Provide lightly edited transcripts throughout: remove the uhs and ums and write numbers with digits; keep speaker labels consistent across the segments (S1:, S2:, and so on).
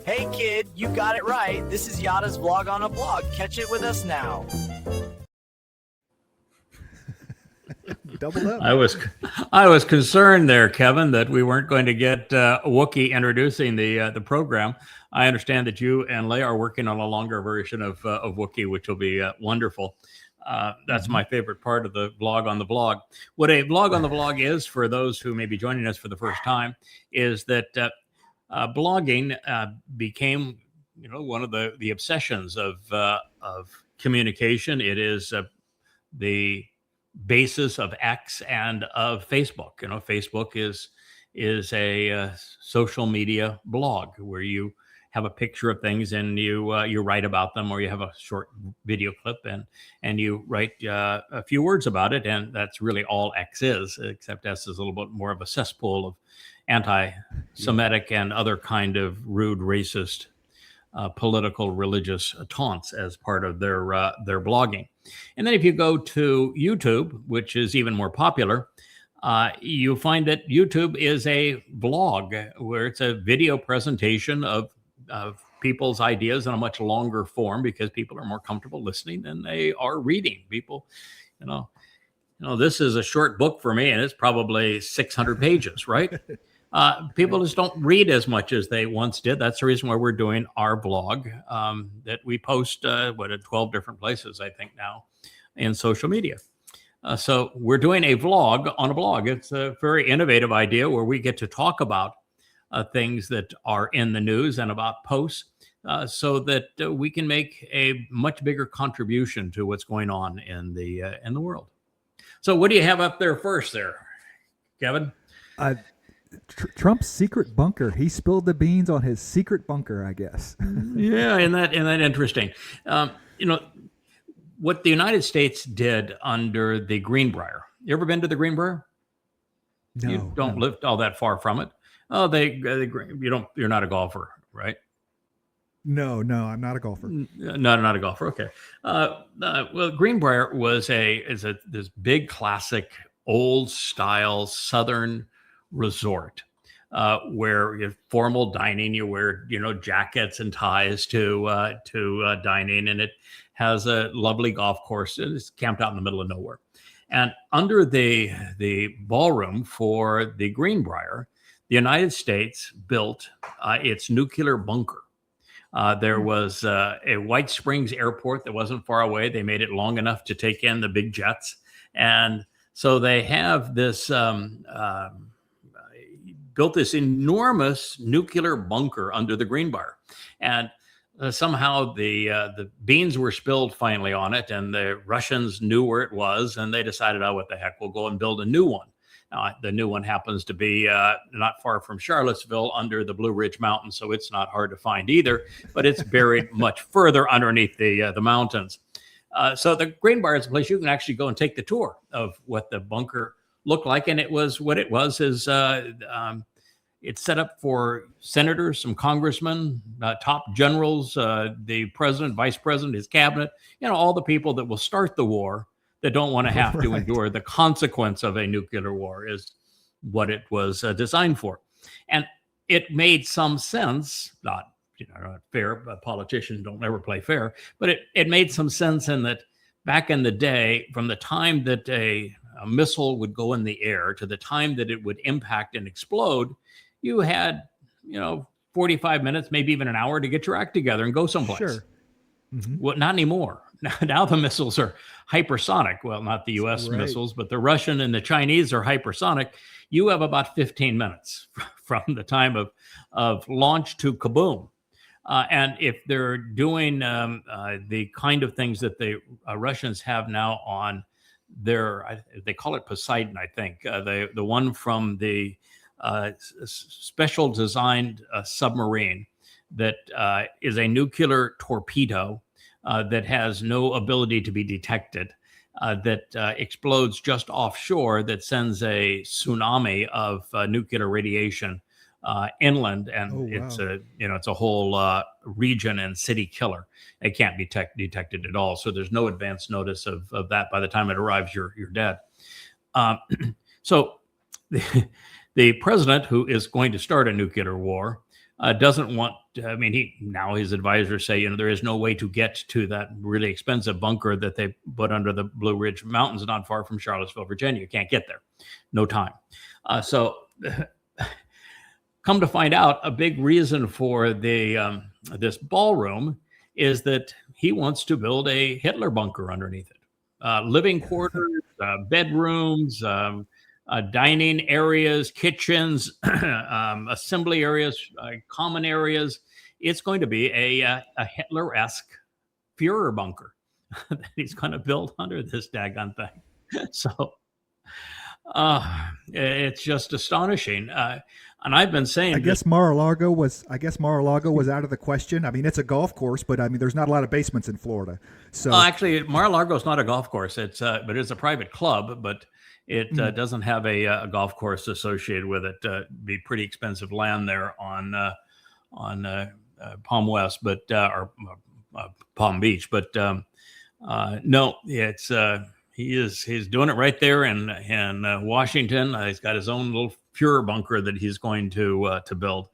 S1: Hey kid, you got it right. This is Yada's vlog on a blog. Catch it with us now.
S2: Double up.
S3: I was concerned there, Kevin, that we weren't going to get Wookiee introducing the program. I understand that you and Leigh are working on a longer version of Wookiee, which will be wonderful. That's my favorite part of the vlog on the blog. What a vlog on the blog is, for those who may be joining us for the first time, is that blogging became, one of the obsessions of communication. It is the basis of X and of Facebook. Facebook is a social media blog where you have a picture of things and you write about them, or you have a short video clip and you write a few words about it, and that's really all X is, except S is a little bit more of a cesspool of anti-Semitic and other kind of rude, racist, political, religious taunts as part of their blogging. And then if you go to YouTube, which is even more popular, you find that YouTube is a blog where it's a video presentation of people's ideas in a much longer form, because people are more comfortable listening than they are reading. People, this is a short book for me, and it's probably 600 pages, right? People just don't read as much as they once did. That's the reason why we're doing our blog that we post at 12 different places, I think, now in social media. So we're doing a vlog on a blog. It's a very innovative idea where we get to talk about things that are in the news and about posts, so that we can make a much bigger contribution to what's going on in the world. So what do you have up there first there, Kevin?
S2: Trump's secret bunker. He spilled the beans on his secret bunker, I guess.
S3: Yeah, isn't that interesting? What the United States did under the Greenbrier. You ever been to the Greenbrier?
S2: No,
S3: you don't live all that far from it. Oh, you're not a golfer, right?
S2: No, I'm not a golfer.
S3: No, not a golfer. Okay. Well, Greenbrier was this big, classic, old style Southern resort where you have formal dining. You wear jackets and ties to dining, and it has a lovely golf course. It's camped out in the middle of nowhere. And under the ballroom for the Greenbrier, the United States built its nuclear bunker. There was a White Springs airport that wasn't far away. They made it long enough to take in the big jets, and so they have this. Built this enormous nuclear bunker under the Greenbrier, and somehow the beans were spilled finally on it, and the Russians knew where it was, and they decided, oh, what the heck, we'll go and build a new one. Now, the new one happens to be not far from Charlottesville, under the Blue Ridge Mountains, so it's not hard to find either, but it's buried much further underneath the mountains. So the Greenbrier is a place you can actually go and take the tour of what the bunker looked like, and it's set up for senators, some congressmen, top generals, the president, vice president, his cabinet, all the people that will start the war, that don't want to have to endure the consequence of a nuclear war, is what it was designed for. And it made some sense, not fair, but politicians don't ever play fair, but it made some sense in that back in the day, from the time that a missile would go in the air to the time that it would impact and explode, you had, 45 minutes, maybe even an hour to get your act together and go someplace.
S2: Sure. Mm-hmm.
S3: Well, not anymore. Now the missiles are hypersonic. Well, not the U.S. missiles, but the Russian and the Chinese are hypersonic. You have about 15 minutes from the time of launch to kaboom. And if they're doing the kind of things that the Russians have now on they call it Poseidon, I think, the one from the special designed submarine that is a nuclear torpedo that has no ability to be detected, that explodes just offshore, that sends a tsunami of nuclear radiation inland, and it's a whole region and city killer. It can't be detected at all, so there's no advance notice of that. By the time it arrives, you're dead. So the president, who is going to start a nuclear war, doesn't want. I mean, his advisors say, there is no way to get to that really expensive bunker that they put under the Blue Ridge Mountains, not far from Charlottesville, Virginia. You can't get there, no time. So, come to find out, a big reason for the this ballroom is that he wants to build a Hitler bunker underneath it. Living quarters, bedrooms, dining areas, kitchens, assembly areas, common areas. It's going to be a Hitler-esque Führer bunker that he's going to build under this daggone thing. So it's just astonishing. And I've been saying,
S2: I guess Mar-a-Lago was out of the question. I mean, it's a golf course, but I mean, there's not a lot of basements in Florida. So
S3: actually, Mar-a-Lago is not a golf course. But it's a private club, but it doesn't have a golf course associated with it. Be pretty expensive land there on Palm West, but or Palm Beach. But no, it's he's doing it right there in Washington. He's got his own little Führer bunker that he's going to build.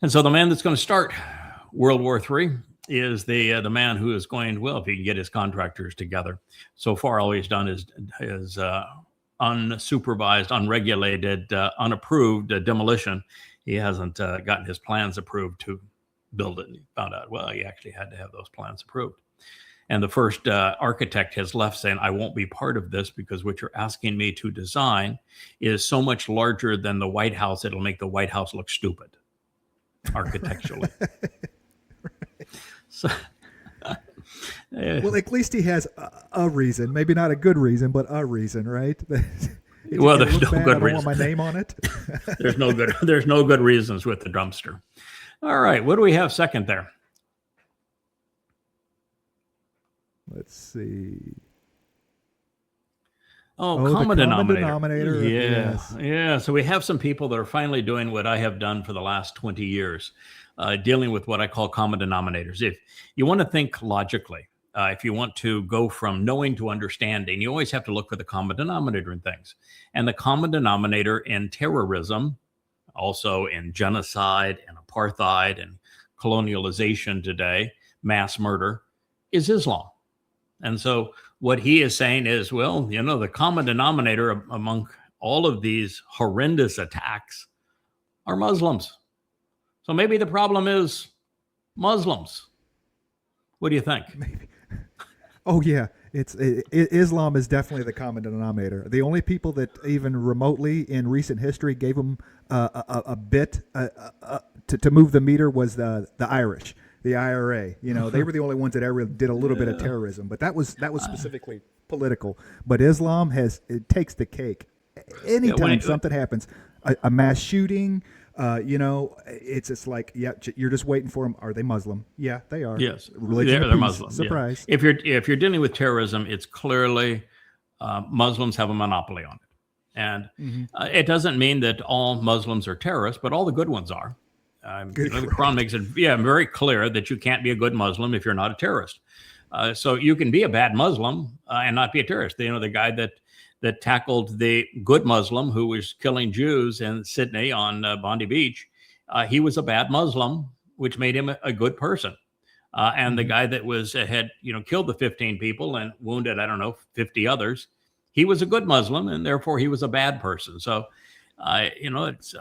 S3: And so the man that's going to start World War III is the man who is going, well, if he can get his contractors together. So far, all he's done is unsupervised, unregulated, unapproved demolition. He hasn't gotten his plans approved to build it. And he found out, well, he actually had to have those plans approved. And the first architect has left saying, I won't be part of this because what you're asking me to design is so much larger than the White House, it'll make the White House look stupid architecturally. So,
S2: well, at least he has a reason, maybe not a good reason, but a reason, right?
S3: Well, there's no good reason.
S2: I don't want my name on it.
S3: There's no good reasons with the dumpster. All right, what do we have second there?
S2: Let's see.
S3: Common denominator. Yeah.
S2: Yes.
S3: Yeah. So we have some people that are finally doing what I have done for the last 20 years, dealing with what I call common denominators. If you want to think logically, if you want to go from knowing to understanding, you always have to look for the common denominator in things. And the common denominator in terrorism, also in genocide and apartheid and colonialization today, mass murder, is Islam. And so what he is saying is, well, the common denominator among all of these horrendous attacks are Muslims. So maybe the problem is Muslims. What do you think?
S2: Maybe. Oh, yeah. Islam is definitely the common denominator. The only people that even remotely in recent history gave them a bit to move the meter was the Irish. The IRA, they were the only ones that ever did a little bit of terrorism, but that was specifically political. But Islam it takes the cake. Anytime something happens, a mass shooting, it's just like, yeah, you're just waiting for them. Are they Muslim? Yeah, they are.
S3: Yes,
S2: religion
S3: they're Muslim.
S2: Surprise.
S3: Yeah. If you're dealing with terrorism, it's clearly Muslims have a monopoly on it, and it doesn't mean that all Muslims are terrorists, but all the good ones are. The Quran makes it very clear that you can't be a good Muslim if you're not a terrorist. So you can be a bad Muslim and not be a terrorist. The guy that tackled the good Muslim who was killing Jews in Sydney on Bondi Beach, he was a bad Muslim, which made him a good person. And the guy that had killed the 15 people and wounded 50 others, he was a good Muslim, and therefore he was a bad person. So it's.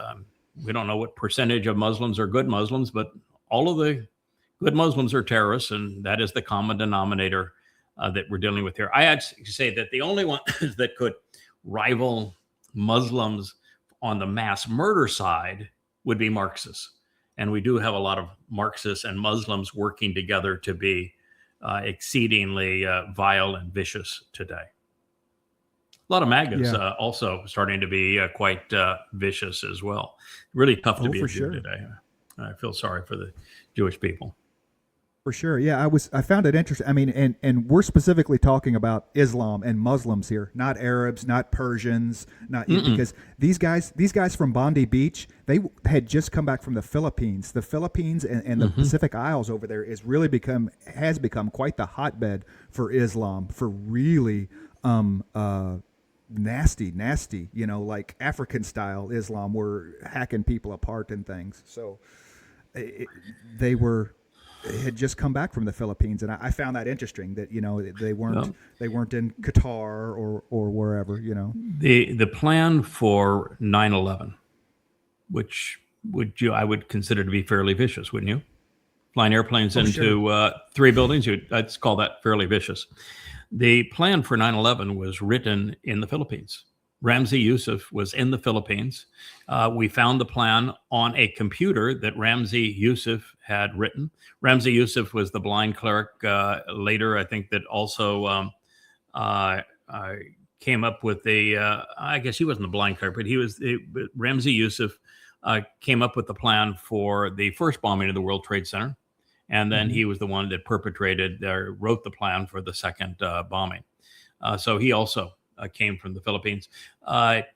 S3: We don't know what percentage of Muslims are good Muslims, but all of the good Muslims are terrorists, and that is the common denominator that we're dealing with here. I actually say that the only one that could rival Muslims on the mass murder side would be Marxists. And we do have a lot of Marxists and Muslims working together to be exceedingly vile and vicious today. A lot of MAGAs also starting to be quite vicious as well. Really tough to be a Jew today. I feel sorry for the Jewish people.
S2: For sure. Yeah, I found it interesting. I mean, and we're specifically talking about Islam and Muslims here, not Arabs, not Persians, because these guys from Bondi Beach, they had just come back from the Philippines. The Philippines and the Pacific Isles over there has become quite the hotbed for Islam, for really nasty, like African style Islam, were hacking people apart and things. So they had just come back from the Philippines, and I found that interesting that they weren't in Qatar or wherever.
S3: The plan for 9/11, which I would consider to be fairly vicious, wouldn't you? Flying airplanes into 3 buildings, I'd call that fairly vicious. The plan for 9/11 was written in the Philippines. Ramzi Youssef was in the Philippines. We found the plan on a computer that Ramzi Youssef had written. Ramzi Youssef was the blind cleric later, I think, that also came up with I guess he wasn't the blind cleric, but Ramzi Youssef came up with the plan for the first bombing of the World Trade Center. And then he was the one that wrote the plan for the second bombing. So he also came from the Philippines.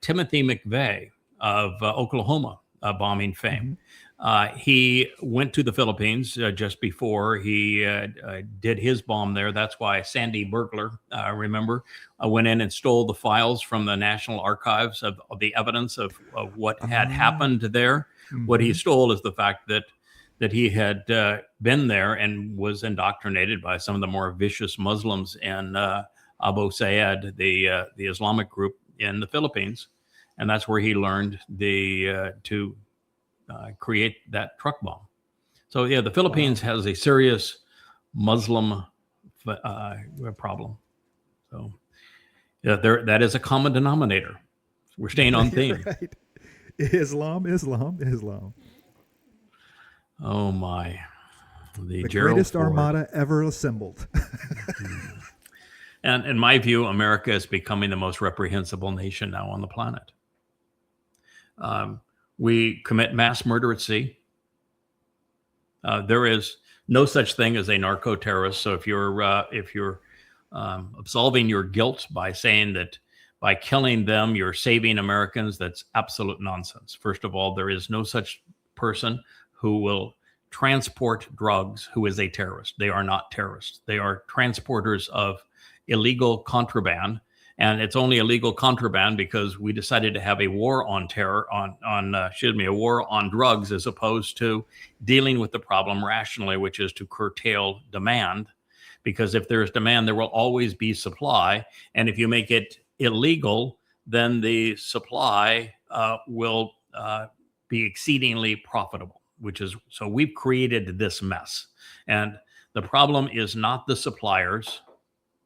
S3: Timothy McVeigh of Oklahoma bombing fame. He went to the Philippines just before he did his bomb there. That's why Sandy Burglar, remember, went in and stole the files from the National Archives of the evidence of what had happened there. What he stole is the fact that he had been there and was indoctrinated by some of the more vicious Muslims in Abu Sayyad, the Islamic group in the Philippines, and that's where he learned to create that truck bomb. So yeah, the Philippines has a serious Muslim problem. So yeah, that is a common denominator. We're staying on theme.
S2: Right. Islam. Oh my. The greatest armada ever assembled.
S3: And in my view, America is becoming the most reprehensible nation now on the planet. We commit mass murder at sea. There is no such thing as a narco-terrorist. So if you're absolving your guilt by saying that by killing them you're saving Americans, that's absolute nonsense. First of all, there is no such person who will transport drugs who is a terrorist. They are not terrorists. They are transporters of illegal contraband, and it's only illegal contraband because we decided to have a war on a war on drugs, as opposed to dealing with the problem rationally, which is to curtail demand. Because if there's demand, there will always be supply, and if you make it illegal, then the supply will be exceedingly profitable. So we've created this mess. And the problem is not the suppliers.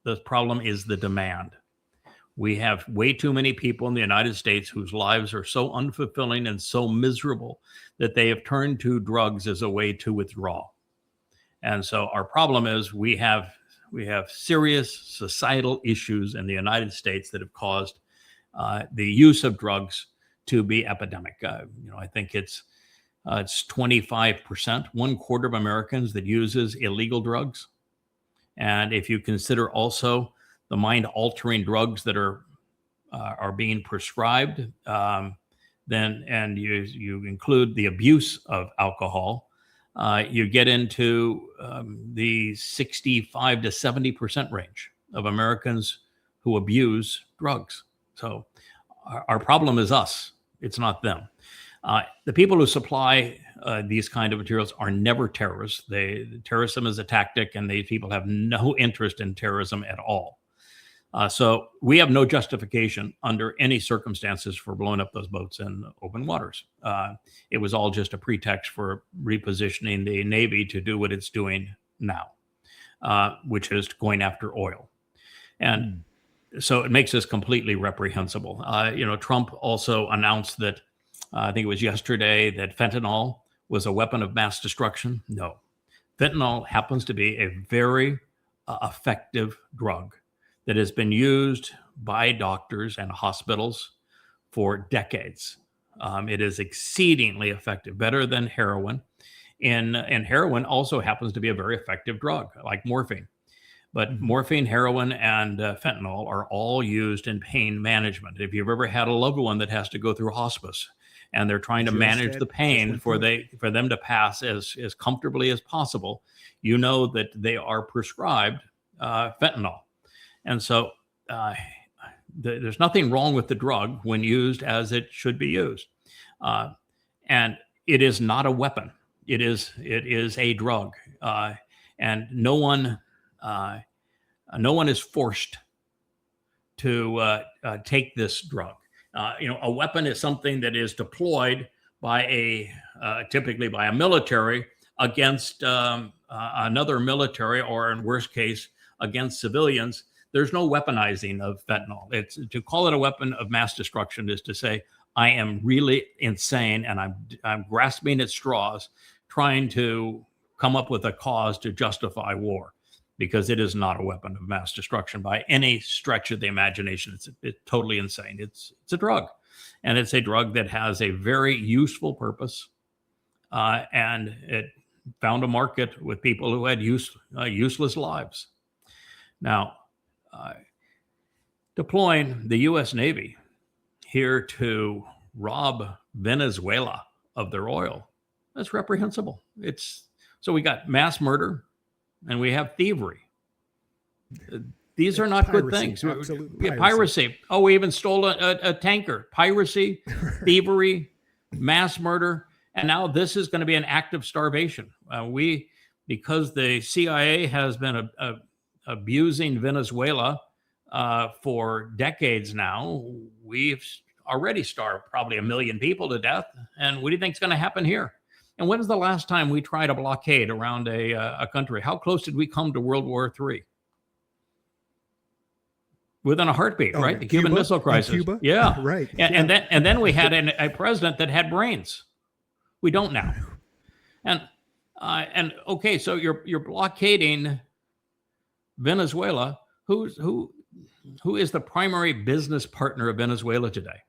S3: The problem is the demand. We have way too many people in the United States whose lives are so unfulfilling and so miserable that they have turned to drugs as a way to withdraw. And so our problem is we have serious societal issues in the United States that have caused the use of drugs to be epidemic. I think it's 25%, 1/4 of Americans that uses illegal drugs. And if you consider also the mind-altering drugs that are being prescribed, then and you include the abuse of alcohol, you get into the 65 to 70% range of Americans who abuse drugs. So our problem is us. It's not them. The people who supply these kind of materials are never terrorists. Terrorism is a tactic, and these people have no interest in terrorism at all. So we have no justification under any circumstances for blowing up those boats in open waters. It was all just a pretext for repositioning the Navy to do what it's doing now, which is going after oil. And so it makes us completely reprehensible. Trump also announced that, I think it was yesterday, that fentanyl was a weapon of mass destruction. No. Fentanyl happens to be a very effective drug that has been used by doctors and hospitals for decades. It is exceedingly effective, better than heroin. And heroin also happens to be a very effective drug, like morphine. But morphine, heroin, and fentanyl are all used in pain management. If you've ever had a loved one that has to go through hospice and they're trying to manage the pain for them to pass as comfortably as possible, you know that they are prescribed fentanyl. And so there's nothing wrong with the drug when used as it should be used. And it is not a weapon. It is a drug. And no one is forced to take this drug. A weapon is something that is deployed by typically by a military against another military, or in worst case, against civilians. There's no weaponizing of fentanyl. It's to call it a weapon of mass destruction is to say, I am really insane and I'm grasping at straws, trying to come up with a cause to justify war, because it is not a weapon of mass destruction by any stretch of the imagination. It's totally insane. It's a drug, and it's a drug that has a very useful purpose, and it found a market with people who had useless lives. Now, deploying the U.S. Navy here to rob Venezuela of their oil, that's reprehensible. So we got mass murder and we have thievery. These are not
S2: piracy,
S3: good things.
S2: Absolute
S3: piracy. Oh, we even stole a tanker. Piracy, thievery, mass murder. And now this is going to be an act of starvation. Because the CIA has been abusing Venezuela for decades now, we've already starved probably 1 million people to death. And what do you think is going to happen here? And when is the last time we tried a blockade around a country? How close did we come to World War III? Within a heartbeat, right? The Cuban Missile Crisis.
S2: Cuba?
S3: Yeah,
S2: right.
S3: And then we had a president that had brains. We don't now. And okay, so you're blockading Venezuela. Who is the primary business partner of Venezuela today?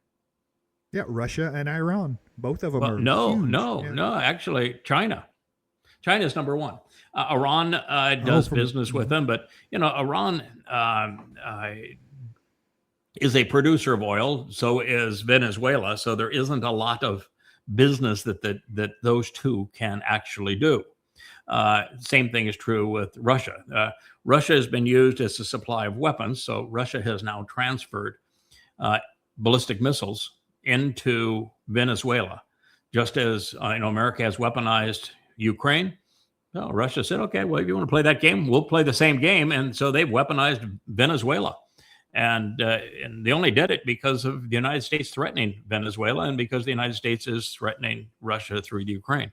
S2: Yeah, Russia and Iran. Both of them are huge.
S3: No. Actually, China. China's number one. Iran does business with them, but Iran is a producer of oil. So is Venezuela. So there isn't a lot of business that those two can actually do. Same thing is true with Russia. Russia has been used as a supply of weapons. So Russia has now transferred ballistic missiles into Venezuela, just as America has weaponized Ukraine. Well, Russia said, okay, well, if you want to play that game, we'll play the same game. And so they've weaponized Venezuela. And they only did it because of the United States threatening Venezuela and because the United States is threatening Russia through the Ukraine.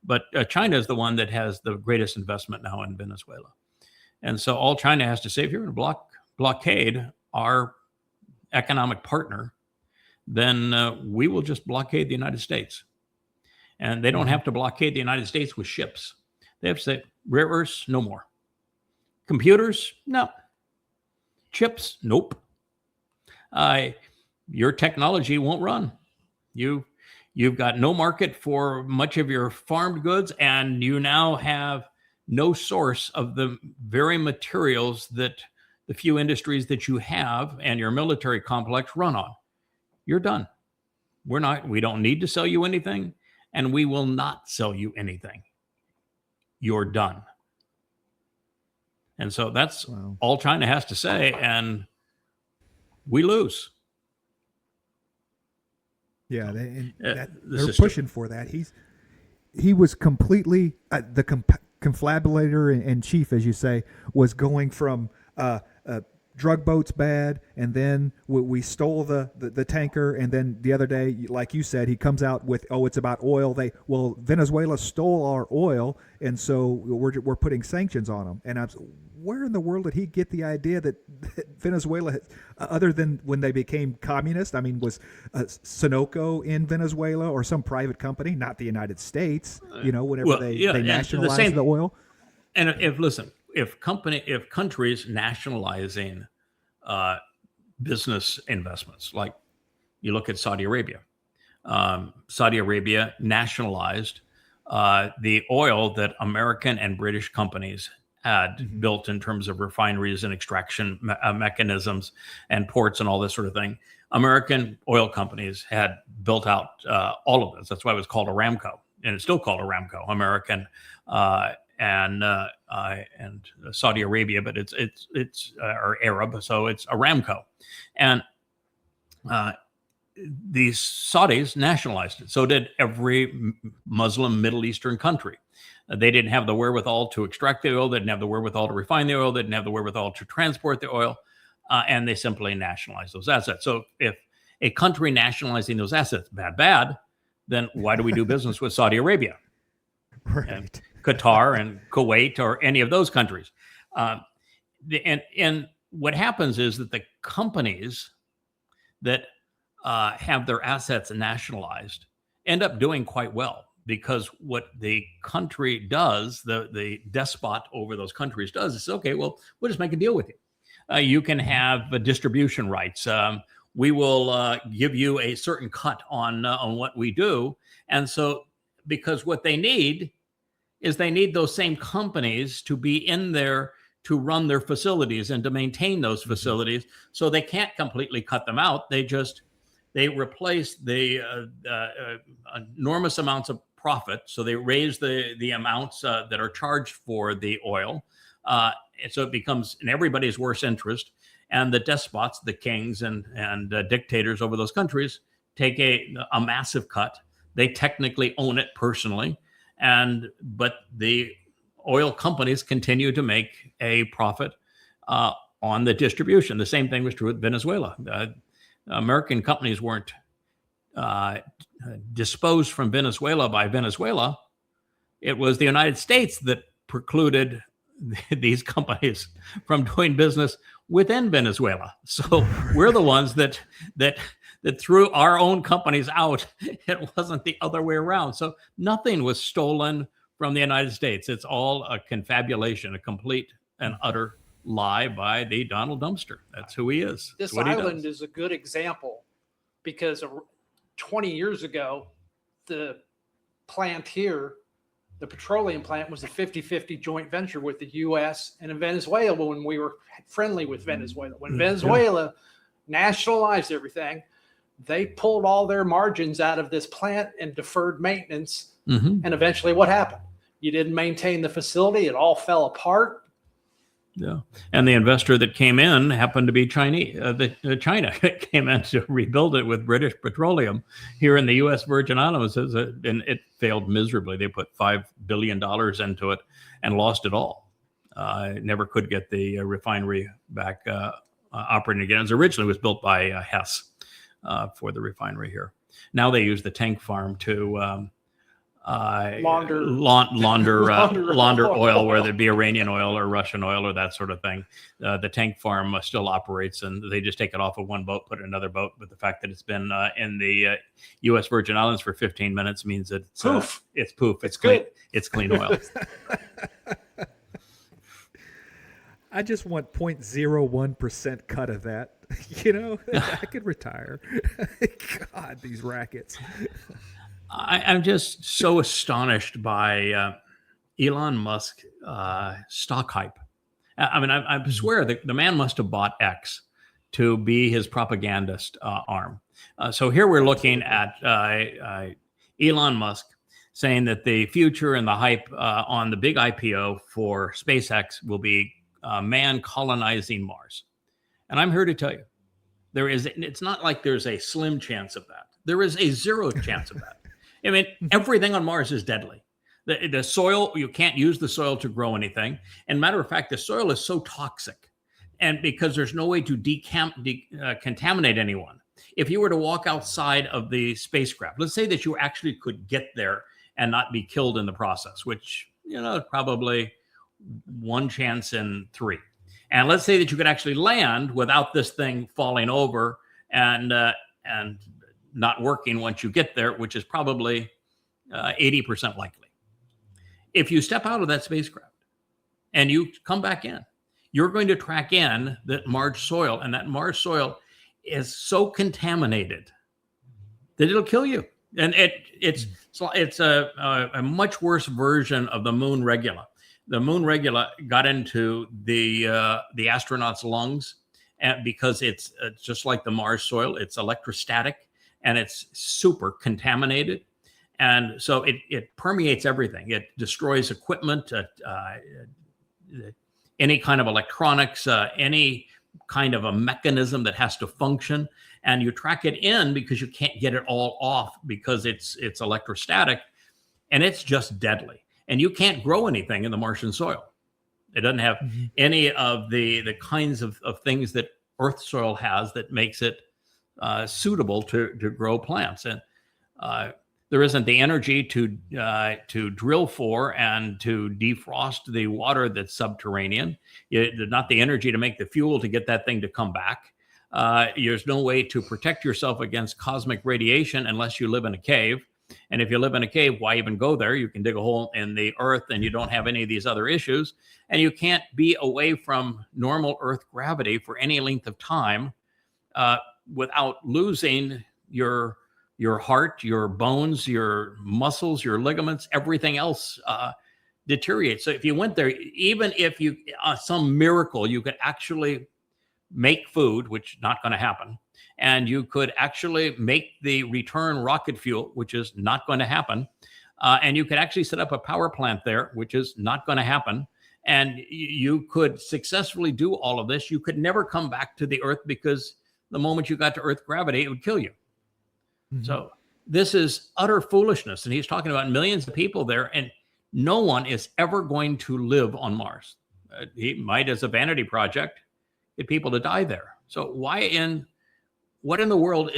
S3: But China is the one that has the greatest investment now in Venezuela. And so all China has to say, if you're going to blockade our economic partner, then we will just blockade the United States. And they don't have to blockade the United States with ships. They have to say, rare earths, no more. Computers, no. Chips, nope. Your technology won't run. You've got no market for much of your farmed goods, and you now have no source of the very materials that the few industries that you have and your military complex run on. You're done. We don't need to sell you anything, and we will not sell you anything. You're done. And so that's all China has to say, and we lose.
S2: Yeah, they're pushing for that. He was completely the confabulator in chief, as you say, was going from drug boats bad, and then we stole the tanker, and then the other day, like you said, he comes out with, it's about oil. Venezuela stole our oil, and so we're putting sanctions on them. And where in the world did he get the idea that Venezuela, other than when they became communist, was Sunoco in Venezuela or some private company, not the United States? Whenever they nationalized the oil.
S3: And if countries nationalizing business investments, like you look at Saudi Arabia nationalized the oil that American and British companies had built in terms of refineries and extraction mechanisms and ports and all this sort of thing. American oil companies had built out all of this. That's why it was called Aramco, and it's still called Aramco, American and Saudi Arabia, but it's or Arab, so it's Aramco. And these Saudis nationalized it. So did every Muslim Middle Eastern country. They didn't have the wherewithal to extract the oil. They didn't have the wherewithal to refine the oil. They didn't have the wherewithal to transport the oil. And they simply nationalized those assets. So if a country nationalizing those assets, bad, then why do we do business with Saudi Arabia?
S2: Right.
S3: And Qatar and Kuwait or any of those countries? And what happens is that the companies that have their assets nationalized end up doing quite well, because what the country does, the despot over those countries does, is, okay, well, we'll just make a deal with you. You can have distribution rights. We will give you a certain cut on what we do. And so, because what they need is they need those same companies to be in there to run their facilities and to maintain those facilities. So they can't completely cut them out. They replace the enormous amounts of profit. So they raise the amounts that are charged for the oil. And so it becomes in everybody's worst interest. And the despots, the kings and dictators over those countries take a massive cut. They technically own it personally. But the oil companies continue to make a profit on the distribution. The same thing was true with Venezuela. American companies weren't disposed from Venezuela by Venezuela. It was the United States that precluded these companies from doing business within Venezuela. So we're the ones that threw our own companies out. It wasn't the other way around. So nothing was stolen from the United States. It's all a confabulation, a complete and utter lie by the Donald Dumpster. That's who he is.
S4: This island is a good example, because 20 years ago, the plant here, the petroleum plant, was a 50-50 joint venture with the U.S. and in Venezuela when we were friendly with Venezuela. When Venezuela nationalized everything, they pulled all their margins out of this plant and deferred maintenance. And eventually what happened? You didn't maintain the facility. It all fell apart.
S3: Yeah. And the investor that came in happened to be Chinese. China came in to rebuild it with British petroleum here in the U.S. Virgin Islands, and it failed miserably. They put $5 billion into it and lost it all. Never could get the refinery back operating again. It originally was built by Hess for the refinery here. Now they use the tank farm to launder oil, whether it be Iranian oil or Russian oil or that sort of thing. The tank farm still operates, and they just take it off of one boat, put it in another boat. But the fact that it's been in the U.S. Virgin Islands for 15 minutes means that it's poof. It's clean.
S4: Good.
S3: It's clean oil.
S2: I just want 0.01% cut of that. I could retire. God, these rackets.
S3: I'm just so astonished by Elon Musk stock hype. I mean, I swear that the man must have bought X to be his propagandist arm. So here we're looking at Elon Musk saying that the future and the hype on the big IPO for SpaceX will be man colonizing Mars. And I'm here to tell you, it's not like there's a slim chance of that. There is a zero chance of that. I mean, everything on Mars is deadly. The soil, you can't use the soil to grow anything. And matter of fact, the soil is so toxic, and because there's no way to contaminate anyone. If you were to walk outside of the spacecraft, let's say that you actually could get there and not be killed in the process, which, probably one chance in 3. And let's say that you could actually land without this thing falling over and not working once you get there, which is probably 80% likely. If you step out of that spacecraft and you come back in, you're going to track in that Mars soil, and that Mars soil is so contaminated that it'll kill you. And it's a much worse version of the moon regula. The moon regula got into the astronauts' lungs, and because it's just like the Mars soil, it's electrostatic. And it's super contaminated. And so it permeates everything. It destroys equipment, any kind of electronics, any kind of a mechanism that has to function. and you track it in because you can't get it all off because it's electrostatic, and it's just deadly. And you can't grow anything in the Martian soil. It doesn't have any of the kinds of things that Earth soil has that makes it suitable to grow plants. And there isn't the energy to drill for and to defrost the water that's subterranean. There's not the energy to make the fuel to get that thing to come back. There's no way to protect yourself against cosmic radiation unless you live in a cave. And if you live in a cave, why even go there? You can dig a hole in the earth and you don't have any of these other issues. And you can't be away from normal Earth gravity for any length of time without losing your heart, your bones, your muscles, your ligaments, everything else deteriorates. So if you went there, even if you, some miracle, you could actually make food, which is not going to happen. And you could actually make the return rocket fuel, which is not going to happen. And you could actually set up a power plant there, which is not going to happen. And you could successfully do all of this. You could never come back to the Earth because the moment you got to Earth gravity, it would kill you. So this is utter foolishness. And he's talking about millions of people there, and no one is ever going to live on Mars. He might, as a vanity project, get people to die there. So what in the world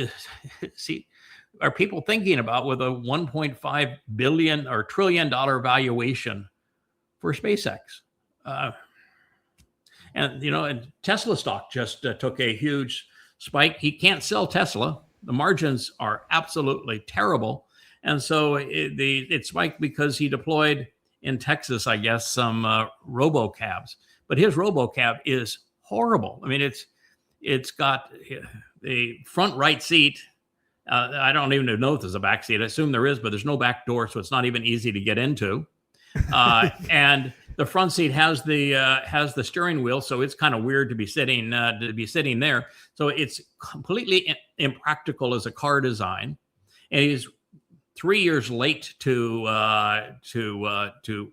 S3: are people thinking about with a $1.5 billion or trillion dollar valuation for SpaceX? And Tesla stock just took a huge spike. He can't sell Tesla. The margins are absolutely terrible. And so it spiked because he deployed in Texas, I guess, some robocabs. But his robocab is horrible. I mean, it's got the front right seat. I don't even know if there's a back seat. I assume there is, but there's no back door, so it's not even easy to get into. And the front seat has the steering wheel, so it's kind of weird to be sitting there. So it's completely impractical as a car design. And he's 3 years late to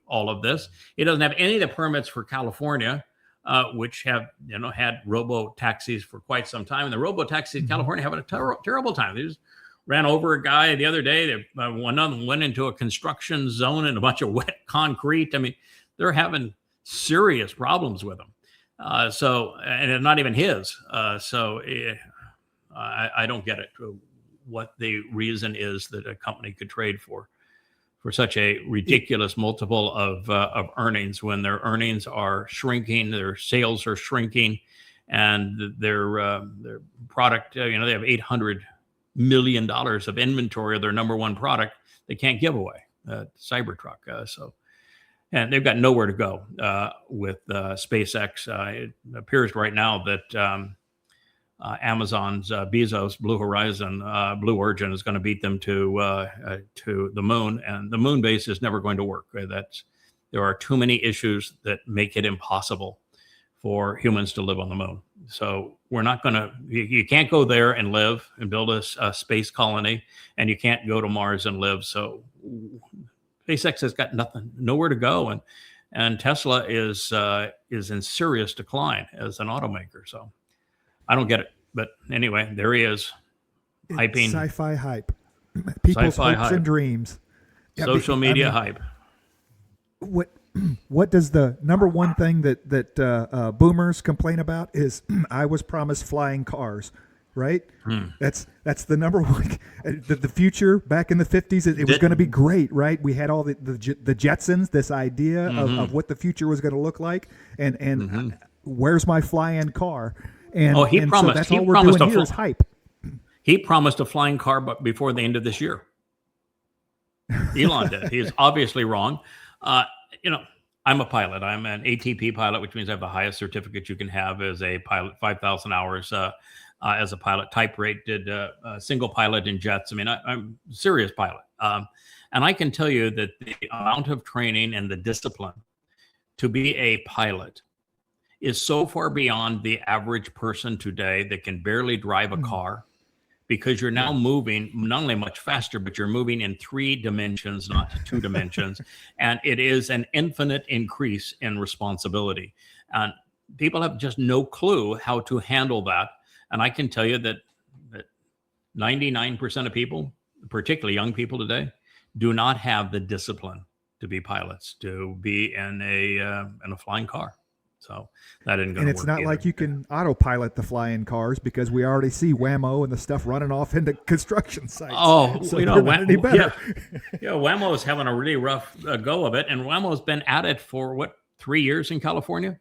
S3: all of this. He doesn't have any of the permits for California, which have had robo taxis for quite some time. And the robo taxis in California having a terrible time. They just ran over a guy the other day. They went into a construction zone and a bunch of wet concrete. I mean, they're having serious problems with them. And it's not even his. I don't get it. What the reason is that a company could trade for such a ridiculous multiple of earnings when their earnings are shrinking, their sales are shrinking, and their product, they have $800 million of inventory of their number one product they can't give away, Cybertruck. And they've got nowhere to go with SpaceX. It appears right now that Amazon's Bezos, Blue Horizon, Blue Origin is going to beat them to the moon, and the moon base is never going to work. There are too many issues that make it impossible for humans to live on the moon. So we're not going to. You can't go there and live and build a space colony, and you can't go to Mars and live. So SpaceX has got nowhere to go, and Tesla is in serious decline as an automaker. So I don't get it. But anyway, there he is, hyping.
S2: Sci-fi hype. People's
S3: Sci-fi
S2: hopes
S3: hype.
S2: and dreams.
S3: Social media hype.
S2: What does the number one thing that boomers complain about is I was promised flying cars, right? That's the number one. The future back in the 50s, it was going to be great, right? We had all the Jetsons, this idea of what the future was going to look like, and where's my flying car? And
S3: he promised.
S2: So that's
S3: he
S2: all we're
S3: promised
S2: doing here is hype.
S3: He promised a flying car, but before the end of this year. Elon did. He is obviously wrong. I'm a pilot. I'm an ATP pilot, which means I have the highest certificate you can have as a pilot, 5,000 hours as a pilot, type rated, single pilot in jets. I mean, I'm a serious pilot. And I can tell you that the amount of training and the discipline to be a pilot is so far beyond the average person today that can barely drive a car, because you're now moving not only much faster, but you're moving in 3 dimensions, not 2 dimensions. And it is an infinite increase in responsibility. And people have just no clue how to handle that. And I can tell you that 99% of people, particularly young people today, do not have the discipline to be pilots, to be in a flying car. So that isn't going to work.
S2: And it's not
S3: either.
S2: like you can autopilot the flying cars, because we already see Whammo and the stuff running off into construction sites.
S3: Oh,
S2: so
S3: you know,
S2: they're not any better.
S3: yeah, Whammo is having a really rough go of it, and Whammo's been at it for 3 years in California,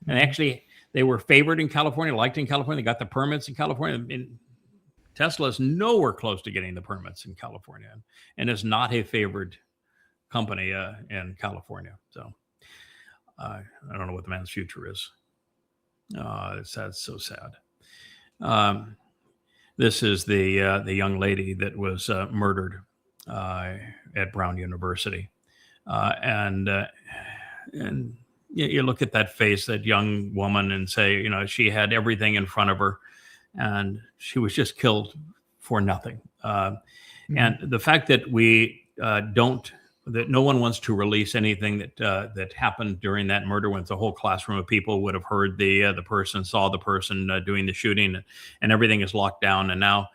S3: and actually they were favored in California, liked in California, they got the permits in California. And Tesla's nowhere close to getting the permits in California, and is not a favored company in California. So I don't know what the man's future is. That's so sad. This is the young lady that was murdered at Brown University, and you look at that face, that young woman, and say, she had everything in front of her, and she was just killed for nothing. And the fact that we that no one wants to release anything that happened during that murder, when it's a whole classroom of people would have heard the person, saw the person doing the shooting, and everything is locked down. And now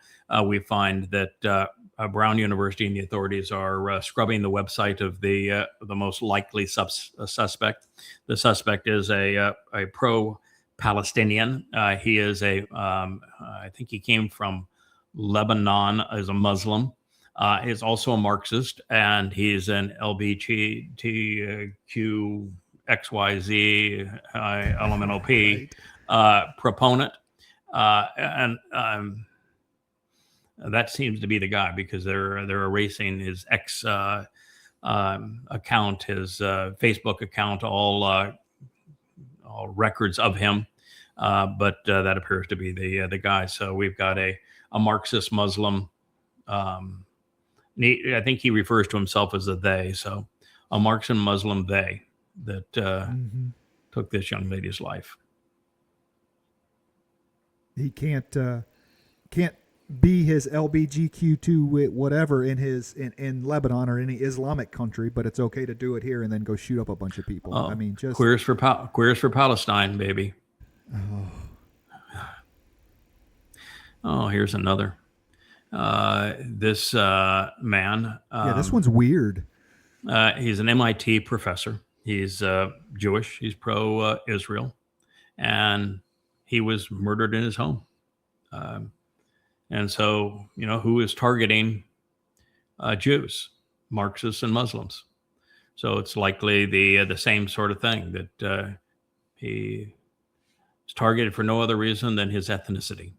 S3: we find that Brown University and the authorities are scrubbing the website of the most likely suspect. The suspect is a pro-Palestinian. He is I think he came from Lebanon, as a Muslim. He's also a Marxist, and he's an LGBTQXYZ elemental P proponent. And that seems to be the guy, because they're erasing his X account, his Facebook account, all records of him. But that appears to be the guy. So we've got a Marxist Muslim. I think he refers to himself as a they. So a Marxist Muslim they that took this young lady's life.
S2: He can't be his LBGQ2 whatever in Lebanon or any Islamic country, but it's okay to do it here and then go shoot up a bunch of people. I mean, just
S3: queers for Palestine, baby. Oh, here's another. This man.
S2: This one's weird.
S3: He's an MIT professor. He's Jewish. He's pro-Israel, and he was murdered in his home. And so, who is targeting Jews, Marxists, and Muslims? So it's likely the same sort of thing, that he is targeted for no other reason than his ethnicity.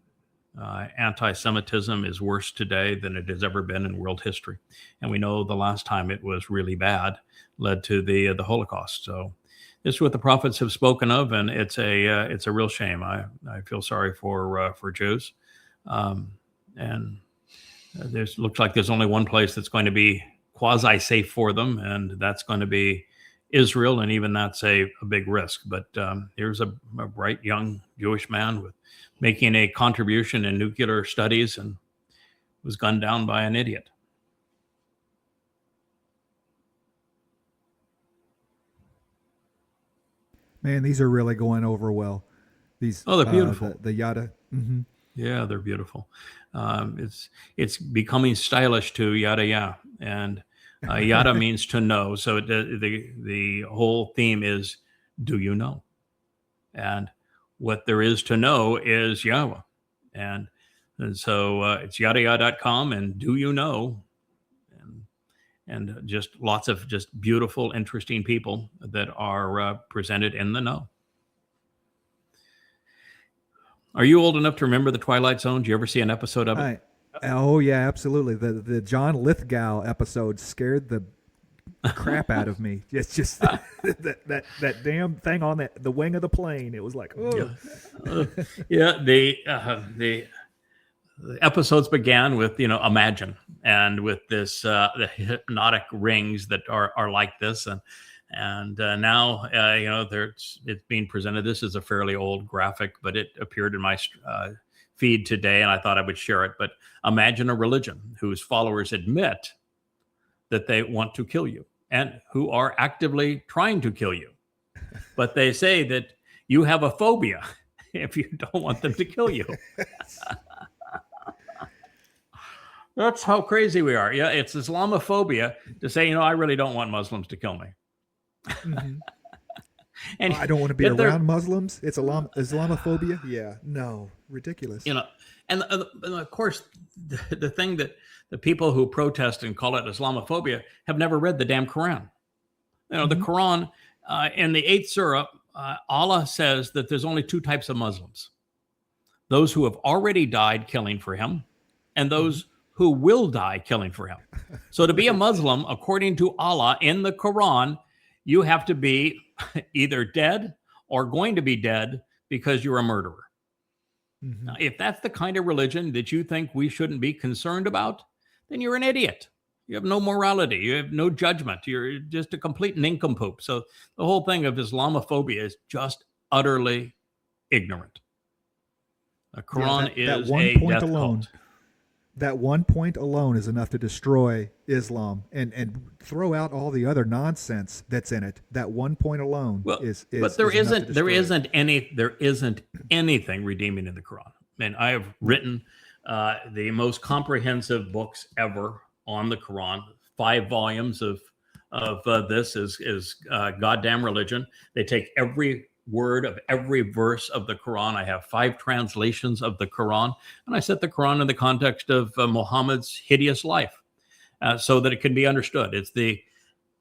S3: Anti-Semitism is worse today than it has ever been in world history, and we know the last time it was really bad led to the Holocaust. So this is what the prophets have spoken of, and it's a real shame. I feel sorry for Jews, and looks like there's only one place that's going to be quasi safe for them, and that's going to be Israel, and even that's a big risk. But here's a bright young Jewish man making a contribution in nuclear studies, and was gunned down by an idiot.
S2: Man, these are really going over well. These
S3: they're beautiful.
S2: The yada. Mm-hmm.
S3: Yeah, they're beautiful. It's becoming stylish to yada, and yada means to know. So the whole theme is, do you know? And what there is to know is YAHOWAH. And so it's YAHOWAH.com, and do you know? And just lots of just beautiful, interesting people that are presented in the know. Are you old enough to remember the Twilight Zone? Did you ever see an episode of it?
S2: Oh yeah, absolutely. The John Lithgow episode scared the crap out of me. It's just that damn thing on the wing of the plane. It was like, oh.
S3: The episodes began with imagine, and with this the hypnotic rings that are like this, and now it's being presented. This is a fairly old graphic, but it appeared in my feed today, and I thought I would share it. But imagine a religion whose followers admit that they want to kill you and who are actively trying to kill you, but they say that you have a phobia if you don't want them to kill you. That's how crazy we are. Yeah, it's Islamophobia to say, I really don't want Muslims to kill me.
S2: Mhm.
S3: And
S2: I don't want to be
S3: yet they're-
S2: around Muslims. It's Islamophobia. Yeah, no, ridiculous.
S3: And of course, the thing that the people who protest and call it Islamophobia have never read the damn Quran. The Quran, in the 8th surah, Allah says that there's only two types of Muslims: those who have already died killing for him, and those who will die killing for him. So to be a Muslim, according to Allah in the Quran, you have to be either dead or going to be dead because you're a murderer. Now, if that's the kind of religion that you think we shouldn't be concerned about, then you're an idiot. You have no morality. You have no judgment. You're just a complete nincompoop. So the whole thing of Islamophobia is just utterly ignorant. The Quran is a death cult.
S2: That one point alone is enough to destroy Islam and throw out all the other nonsense that's in it. That one point alone is
S3: but there
S2: is enough to
S3: isn't
S2: destroy it.
S3: there isn't anything redeeming in the Quran. And I have written the most comprehensive books ever on the Quran. 5 volumes of this is goddamn religion. They take every word of every verse of the Quran. I have 5 translations of the Quran, and I set the Quran in the context of Muhammad's hideous life so that it can be understood. It's the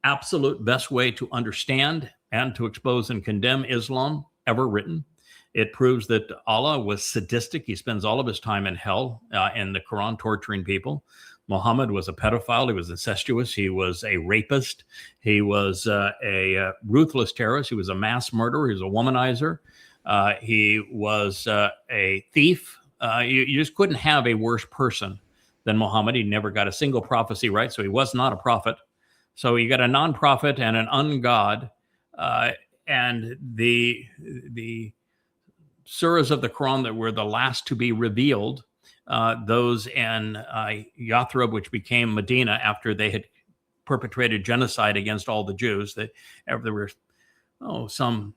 S3: absolute best way to understand and to expose and condemn Islam ever written. It proves that Allah was sadistic. He spends all of his time in hell in the Quran torturing people. Muhammad was a pedophile. He was incestuous. He was a rapist. He was a ruthless terrorist. He was a mass murderer. He was a womanizer. He was a thief. You just couldn't have a worse person than Muhammad. He never got a single prophecy right, so he was not a prophet. So you got a non-prophet and an ungod, and the surahs of the Quran that were the last to be revealed, those in Yathrib, which became Medina after they had perpetrated genocide against all the Jews. There were some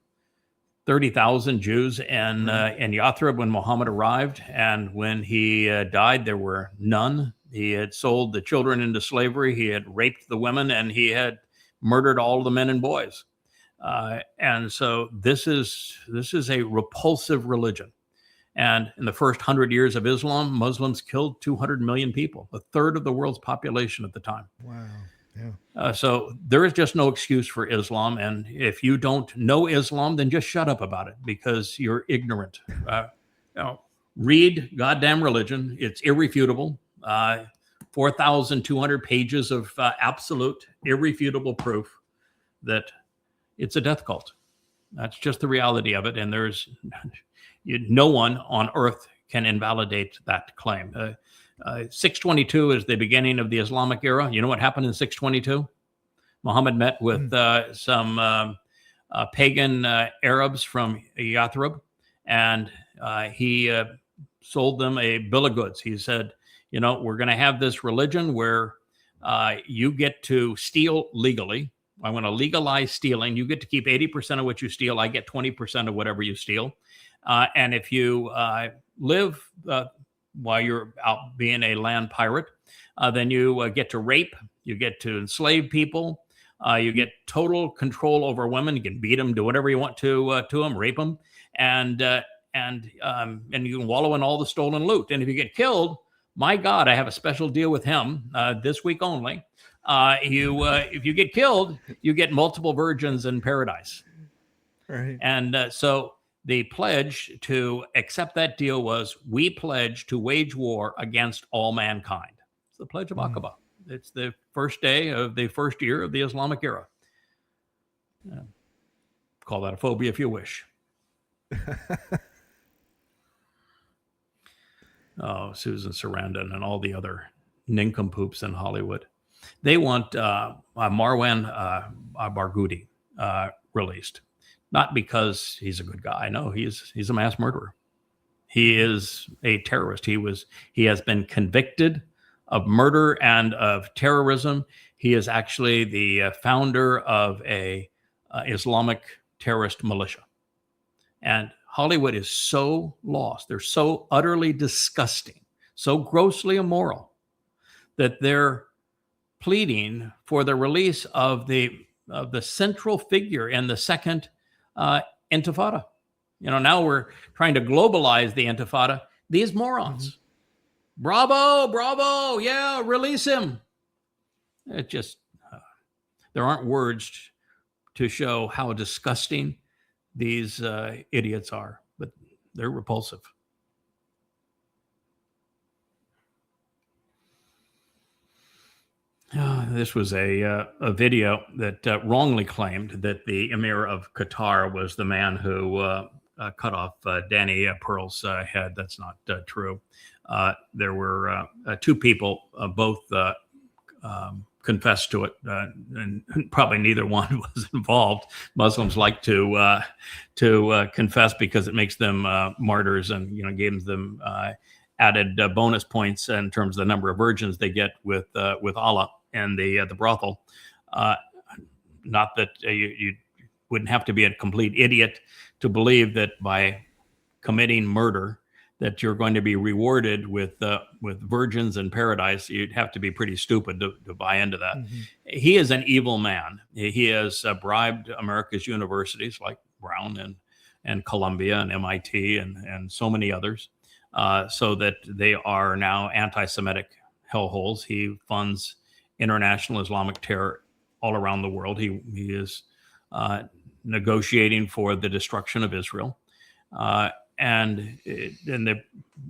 S3: 30,000 Jews in Yathrib when Muhammad arrived, and when he died, there were none. He had sold the children into slavery. He had raped the women, and he had murdered all the men and boys. And so this is a repulsive religion. And in the first 100 years of Islam, Muslims killed 200 million people, a third of the world's population at the time.
S2: Wow. Yeah.
S3: So there is just no excuse for Islam. And if you don't know Islam, then just shut up about it because you're ignorant. Read goddamn religion. It's irrefutable. 4,200 pages of absolute, irrefutable proof that it's a death cult. That's just the reality of it. And there's no one on earth can invalidate that claim. 622 is the beginning of the Islamic era. You know what happened in 622? Muhammad met with some pagan Arabs from Yathrib, and he sold them a bill of goods. He said, we're going to have this religion where you get to steal legally. I want to legalize stealing. You get to keep 80% of what you steal. I get 20% of whatever you steal. And if you live while you're out being a land pirate, then you get to rape. You get to enslave people. You get total control over women. You can beat them, do whatever you want to them, rape them, and you can wallow in all the stolen loot. And if you get killed, my God, I have a special deal with him this week only. If you get killed, you get multiple virgins in paradise.
S2: Right.
S3: And so the pledge to accept that deal was, we pledge to wage war against all mankind. It's the Pledge of Aqaba. It's the first day of the first year of the Islamic era. Call that a phobia if you wish. Susan Sarandon and all the other nincompoops in Hollywood. They want Marwan Barghouti released. Not because he's a good guy. No, he's a mass murderer. He is a terrorist. He has been convicted of murder and of terrorism. He is actually the founder of a Islamic terrorist militia. And Hollywood is so lost. They're so utterly disgusting, so grossly immoral, that they're pleading for the release of the central figure in the second Intifada. Now we're trying to globalize the Intifada. These morons. Bravo, bravo, yeah, release him. It just, there aren't words to show how disgusting these idiots are, but they're repulsive. This was a video that wrongly claimed that the Emir of Qatar was the man who cut off Danny Pearl's head. That's not true. There were two people, both confessed to it, and probably neither one was involved. Muslims like to confess because it makes them martyrs, and gives them added bonus points in terms of the number of virgins they get with Allah and the brothel. Not that you wouldn't have to be a complete idiot to believe that by committing murder that you're going to be rewarded with virgins in paradise. You'd have to be pretty stupid to buy into that. He is an evil man. He has bribed America's universities like Brown and Columbia and MIT and so many others, so that they are now anti-Semitic hellholes. He funds international Islamic terror all around the world. He is negotiating for the destruction of Israel and the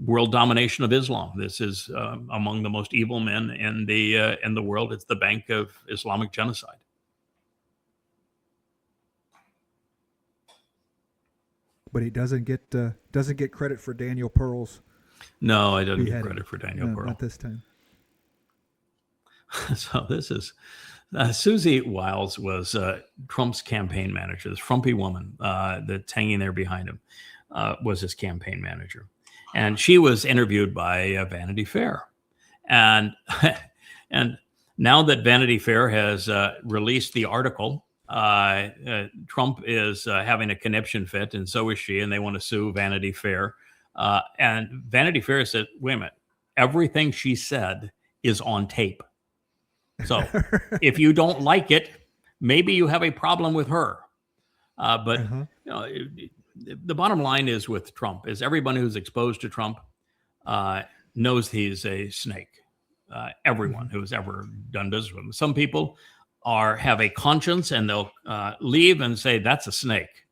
S3: world domination of Islam. This is among the most evil men in the world. It's the bank of Islamic genocide.
S2: But he doesn't get credit for Daniel Pearl's.
S3: No, I don't get credit for Daniel Pearl.
S2: Not this time.
S3: So this is Susie Wiles was Trump's campaign manager. This frumpy woman that's hanging there behind him was his campaign manager, and she was interviewed by Vanity Fair, and and now that Vanity Fair has released the article, Trump is having a conniption fit, and so is she, and they want to sue Vanity Fair, and Vanity Fair said, "Wait a minute, everything she said is on tape." So if you don't like it, maybe you have a problem with her. But the bottom line is with Trump is everyone who's exposed to Trump knows he's a snake. Everyone who's ever done business with him. Some people have a conscience and they'll leave and say, that's a snake.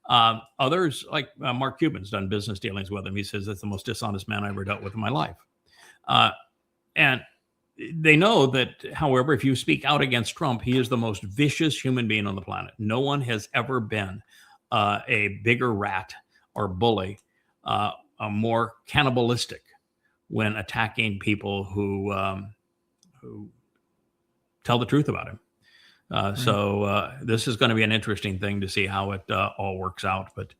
S3: Others, like Mark Cuban's done business dealings with him. He says, that's the most dishonest man I ever dealt with in my life. And they know that, however, if you speak out against Trump, he is the most vicious human being on the planet. No one has ever been a bigger rat or bully, a more cannibalistic when attacking people who tell the truth about him. So this is going to be an interesting thing to see how it all works out. But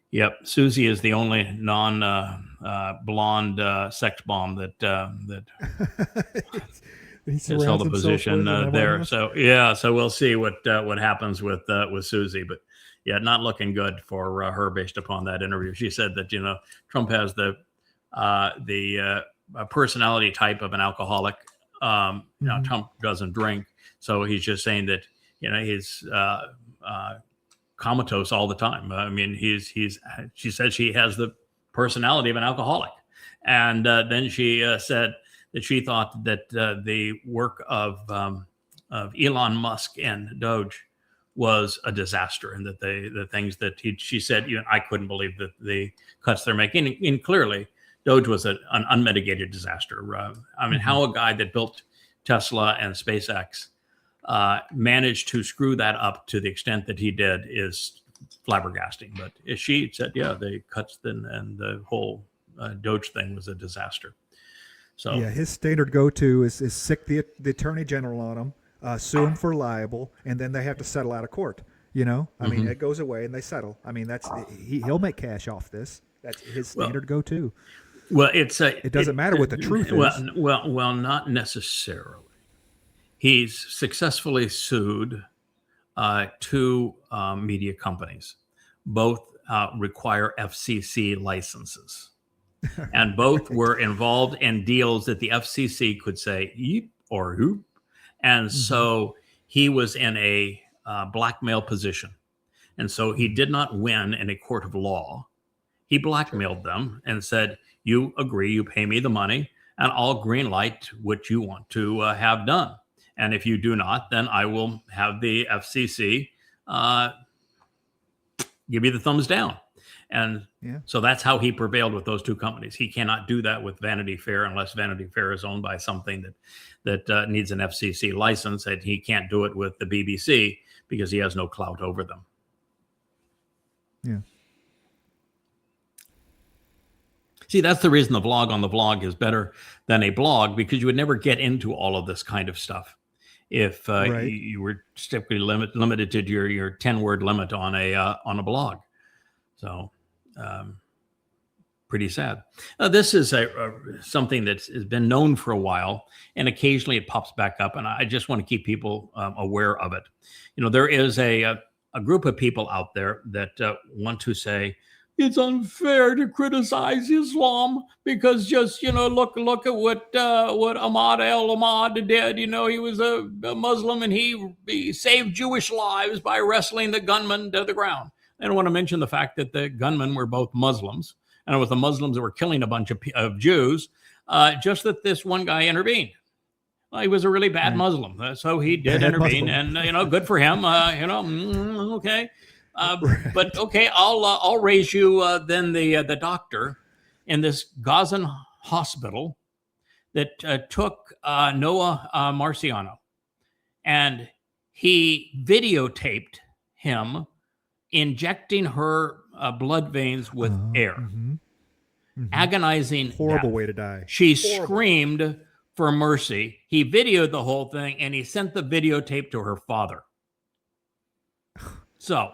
S3: yep, Susie is the only non-blonde sex bomb that has held a position there. So yeah, so we'll see what happens with Susie. But yeah, not looking good for her based upon that interview. She said that Trump has the personality type of an alcoholic. Trump doesn't drink, so he's just saying that he's comatose all the time. I mean, she said she has the personality of an alcoholic. And then she said that she thought that the work of Elon Musk and Doge was a disaster, and that the things that she said, I couldn't believe that the cuts they're making. And clearly, Doge was an unmitigated disaster. I mean, how a guy that built Tesla and SpaceX managed to screw that up to the extent that he did is flabbergasting. But she said, yeah, the cuts and the whole Doge thing was a disaster. So
S2: yeah, his standard go-to is sick the attorney general on him, sue him for libel, and then they have to settle out of court. I mean, it goes away and they settle. I mean, he'll make cash off this. That's his standard go-to.
S3: Well, it
S2: doesn't matter what the truth is.
S3: Well, not necessarily. He's successfully sued two media companies. Both require FCC licenses. And both were involved in deals that the FCC could say yeep or hoop. And so he was in a blackmail position. And so he did not win in a court of law. He blackmailed them and said, you agree, you pay me the money, and I'll greenlight what you want to have done. And if you do not, then I will have the FCC give you the thumbs down. And so that's how he prevailed with those two companies. He cannot do that with Vanity Fair unless Vanity Fair is owned by something that needs an FCC license. And he can't do it with the BBC because he has no clout over them.
S2: Yeah.
S3: See, that's the reason the vlog on the blog is better than a blog, because you would never get into all of this kind of stuff if you were strictly limited to your 10-word limit on a blog. So pretty sad. This is something that has been known for a while, and occasionally it pops back up, and I just want to keep people aware of it. You know, there is a group of people out there that want to say, it's unfair to criticize Islam because just, you know, look at what Ahmad al-Ahmad did. You know, he was a Muslim and he saved Jewish lives by wrestling the gunman to the ground. I don't want to mention the fact that the gunmen were both Muslims, and it was the Muslims that were killing a bunch of Jews, just that this one guy intervened. Well, he was a really bad Muslim, so he did intervene, and, you know, good for him. You know, okay. But okay, I'll raise you then the doctor in this Gazan hospital that took Noah Marciano, and he videotaped him injecting her blood veins with air, agonizing,
S2: horrible
S3: death.
S2: Way to die.
S3: She screamed for mercy. He videoed the whole thing, and he sent the videotape to her father. So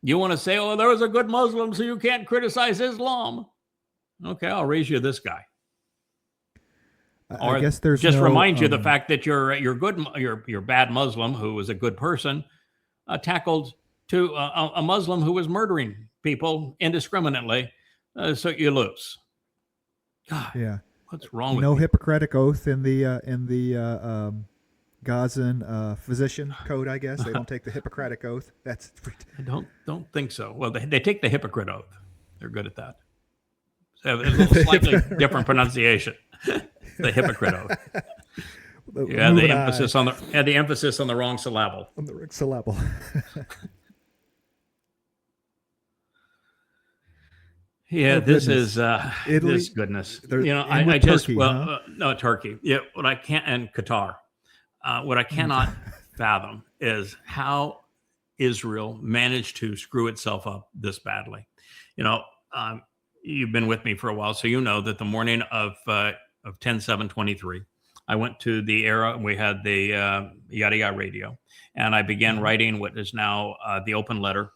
S3: you want to say, oh, there was a good Muslim, so you can't criticize Islam. Okay, I'll raise you this guy.
S2: I guess there's
S3: just
S2: no,
S3: remind you the fact that your bad Muslim who was a good person tackled to a Muslim who was murdering people indiscriminately, so you lose. God,
S2: yeah,
S3: what's wrong with
S2: no
S3: me?
S2: Hippocratic oath in the Gazan physician code? I guess they don't take the Hippocratic oath. That's
S3: I don't think so. Well, they take the hypocrite oath. They're good at that. So a little slightly different pronunciation. The hypocrite oath. Yeah, the emphasis on the wrong syllable.
S2: On the wrong syllable.
S3: Yeah,
S2: oh,
S3: this
S2: goodness.
S3: is
S2: Italy,
S3: this goodness.
S2: You
S3: know, I just
S2: Turkey, huh?
S3: No, Turkey. Yeah, what I can't, and Qatar. What I cannot fathom is how Israel managed to screw itself up this badly. You know, you've been with me for a while, so you know that the morning of 10/7/23, I went to the Era. We had the YAHOWAH radio, and I began writing what is now the open letter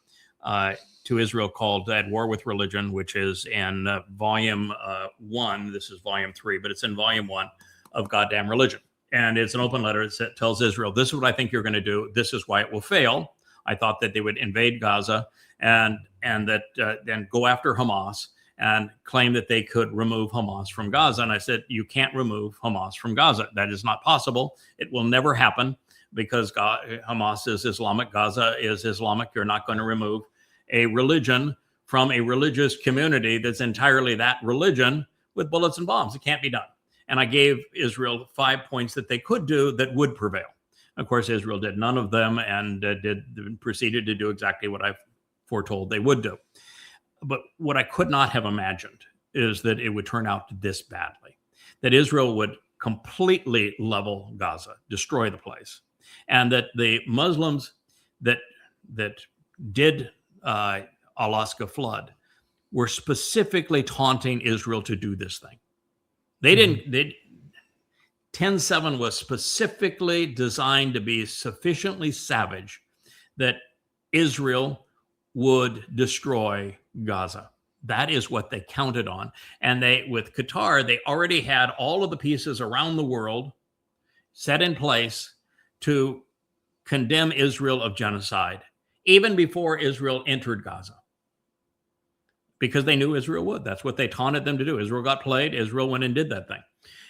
S3: to Israel called At War with Religion, which is in volume 1. This is volume 3, but it's in volume 1 of Goddamn Religion. And it's an open letter that tells Israel, this is what I think you're going to do. This is why it will fail. I thought that they would invade Gaza and that then go after Hamas and claim that they could remove Hamas from Gaza. And I said, you can't remove Hamas from Gaza. That is not possible. It will never happen because Hamas is Islamic. Gaza is Islamic. You're not going to remove a religion from a religious community that's entirely that religion with bullets and bombs. It can't be done. And I gave Israel 5 points that they could do that would prevail. Of course, Israel did none of them and proceeded to do exactly what I foretold they would do. But what I could not have imagined is that it would turn out this badly, that Israel would completely level Gaza, destroy the place, and that the Muslims that did Alaska flood were specifically taunting Israel to do this thing. They didn't. 10/7 was specifically designed to be sufficiently savage that Israel would destroy Gaza. That is what they counted on. And with Qatar, they already had all of the pieces around the world set in place to condemn Israel of genocide, even before Israel entered Gaza. because they knew Israel would. That's what they taunted them to do. Israel got played. Israel went and did that thing.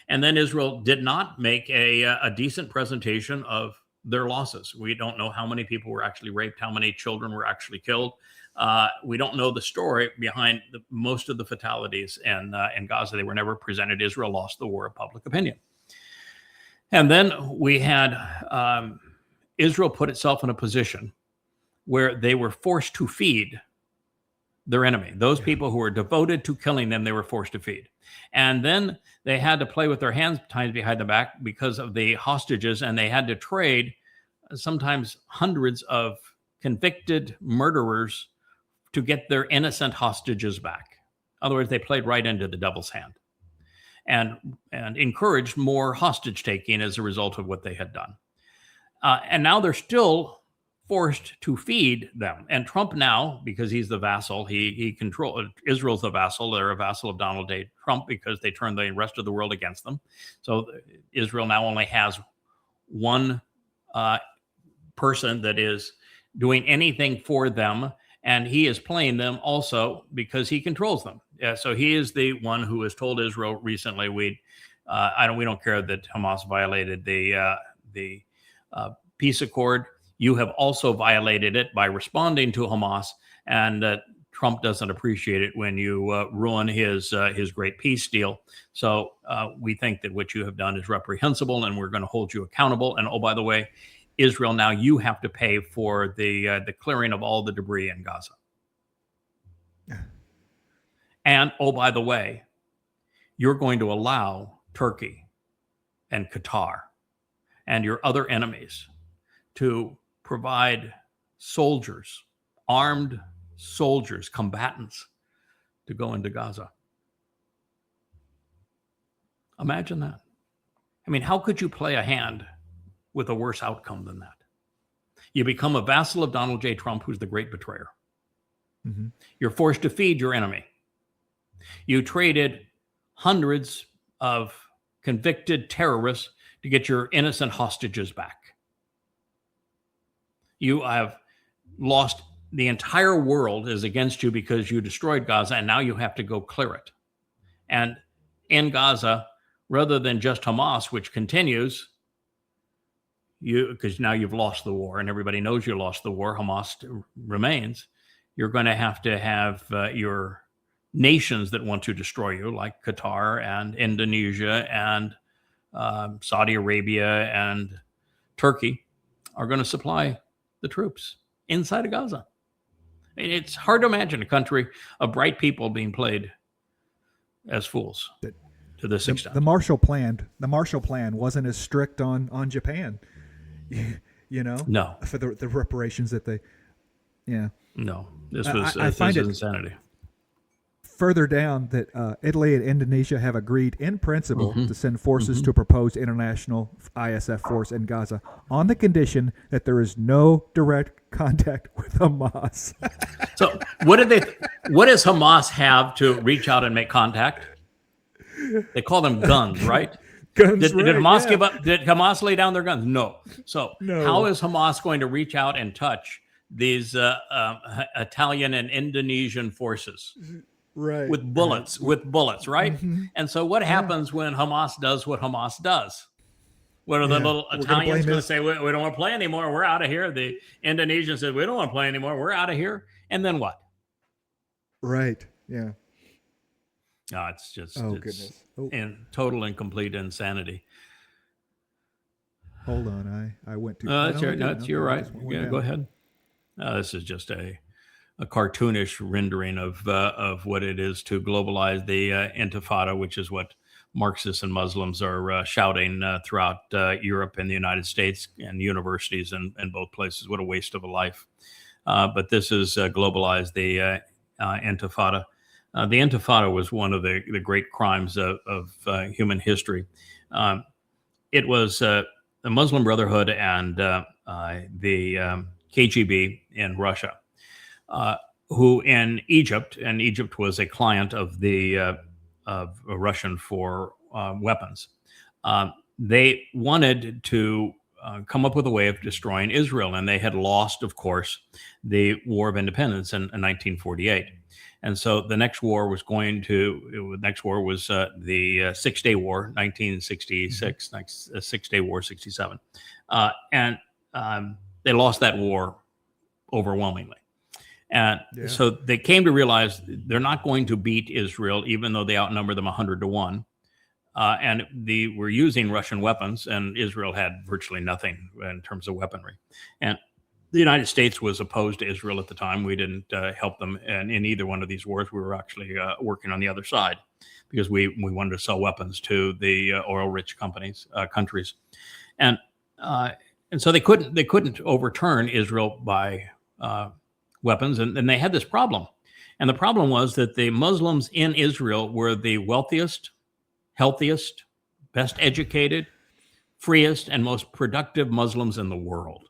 S3: And then Israel did not make a decent presentation of their losses. We don't know how many people were actually raped, how many children were actually killed. We don't know the story behind most of the fatalities in Gaza. They were never presented. Israel lost the war of public opinion. And then we had Israel put itself in a position where they were forced to feed their enemy. Those people who were devoted to killing them, they were forced to feed. And then they had to play with their hands tied behind the back because of the hostages, and they had to trade sometimes hundreds of convicted murderers to get their innocent hostages back. In other words, they played right into the devil's hand and encouraged more hostage taking as a result of what they had done. And now they're still forced to feed them. And Trump now, because he's the vassal, he controls, Israel's the vassal. They're a vassal of Donald Trump because they turned the rest of the world against them. So Israel now only has one person that is doing anything for them, and he is playing them also because he controls them. So he is the one who has told Israel recently, we don't care that Hamas violated the peace accord. You have also violated it by responding to Hamas, and Trump doesn't appreciate it when you ruin his great peace deal. So we think that what you have done is reprehensible, and we're going to hold you accountable. And oh, by the way, Israel, now you have to pay for the clearing of all the debris in Gaza. And oh, by the way, you're going to allow Turkey and Qatar and your other enemies to provide soldiers, armed soldiers, combatants, to go into Gaza. Imagine that. I mean, how could you play a hand with a worse outcome than that? You become a vassal of Donald J. Trump, who's the great betrayer. Mm-hmm. You're forced to feed your enemy. You traded hundreds of convicted terrorists to get your innocent hostages back. You have lost, the entire world is against you because you destroyed Gaza, and now you have to go clear it. And in Gaza, rather than just Hamas, which continues, because now you've lost the war and everybody knows you lost the war, Hamas remains, you're going to have your nations that want to destroy you, like Qatar and Indonesia and Saudi Arabia and Turkey, are going to supply the troops inside of Gaza. I mean, it's hard to imagine a country of bright people being played as fools to this extent.
S2: The Marshall Plan wasn't as strict on Japan,
S3: No,
S2: for the reparations that they,
S3: No, this was insanity.
S2: Further down that Italy and Indonesia have agreed in principle to send forces to a proposed international ISF force in Gaza on the condition that there is no direct contact with Hamas.
S3: So what does Hamas have to reach out and make contact? They call them guns, right?
S2: Guns,
S3: did
S2: right,
S3: Hamas give up? Did Hamas lay down their guns? No. So
S2: No.
S3: How is Hamas going to reach out and touch these Italian and Indonesian forces?
S2: Right.
S3: With bullets, right? Mm-hmm. And so what happens when Hamas does what Hamas does? What are the little Italians going to say? We don't want to play anymore. We're out of here. The Indonesians said, we don't want to play anymore. We're out of here. And then what?
S2: Right. Yeah.
S3: No, it's just
S2: goodness.
S3: In total and complete insanity.
S2: Hold on. I went to...
S3: you're right. Yeah, go ahead. This is just a cartoonish rendering of what it is to globalize the intifada, which is what Marxists and Muslims are shouting throughout Europe and the United States and universities in both places. What a waste of a life. But this is globalize the intifada. The intifada was one of the great crimes of human history. It was the Muslim Brotherhood and the KGB in Russia, who in Egypt, and Egypt was a client of the Russian for weapons. They wanted to come up with a way of destroying Israel. And they had lost, of course, the War of Independence in 1948. And so the next war was the Six-Day War, 1966, Six-Day War, 67. And they lost that war overwhelmingly. And so they came to realize they're not going to beat Israel, even though they outnumber them 100-1. And they were using Russian weapons, and Israel had virtually nothing in terms of weaponry. And the United States was opposed to Israel at the time. We didn't help them in either one of these wars. We were actually working on the other side because we wanted to sell weapons to the oil-rich countries, and so they couldn't overturn Israel by weapons, and they had this problem. And the problem was that the Muslims in Israel were the wealthiest, healthiest, best educated, freest, and most productive Muslims in the world.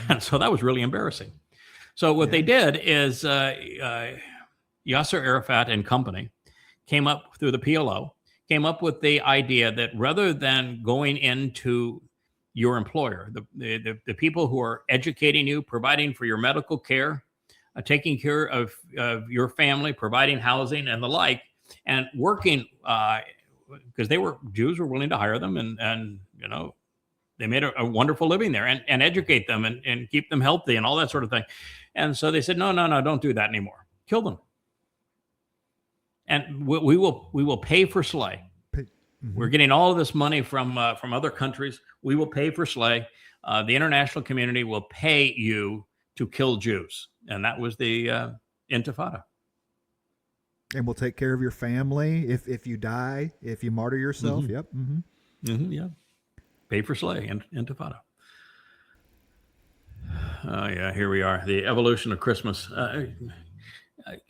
S3: And so that was really embarrassing. So what they did is Yasser Arafat and company came up through the PLO, came up with the idea that rather than going into your employer, the people who are educating you, providing for your medical care, taking care of your family, providing housing and the like, and working, because Jews were willing to hire them, and they made a wonderful living there, and educate them and keep them healthy and all that sort of thing. And so they said, no, don't do that anymore. Kill them. And we will pay for slay. We're getting all of this money from other countries. We will pay for slay. The international community will pay you to kill Jews. And that was the Intifada.
S2: And we'll take care of your family if you die, if you martyr yourself. Yep.
S3: Yeah. Pay for slay, Intifada. Here we are. The evolution of Christmas. I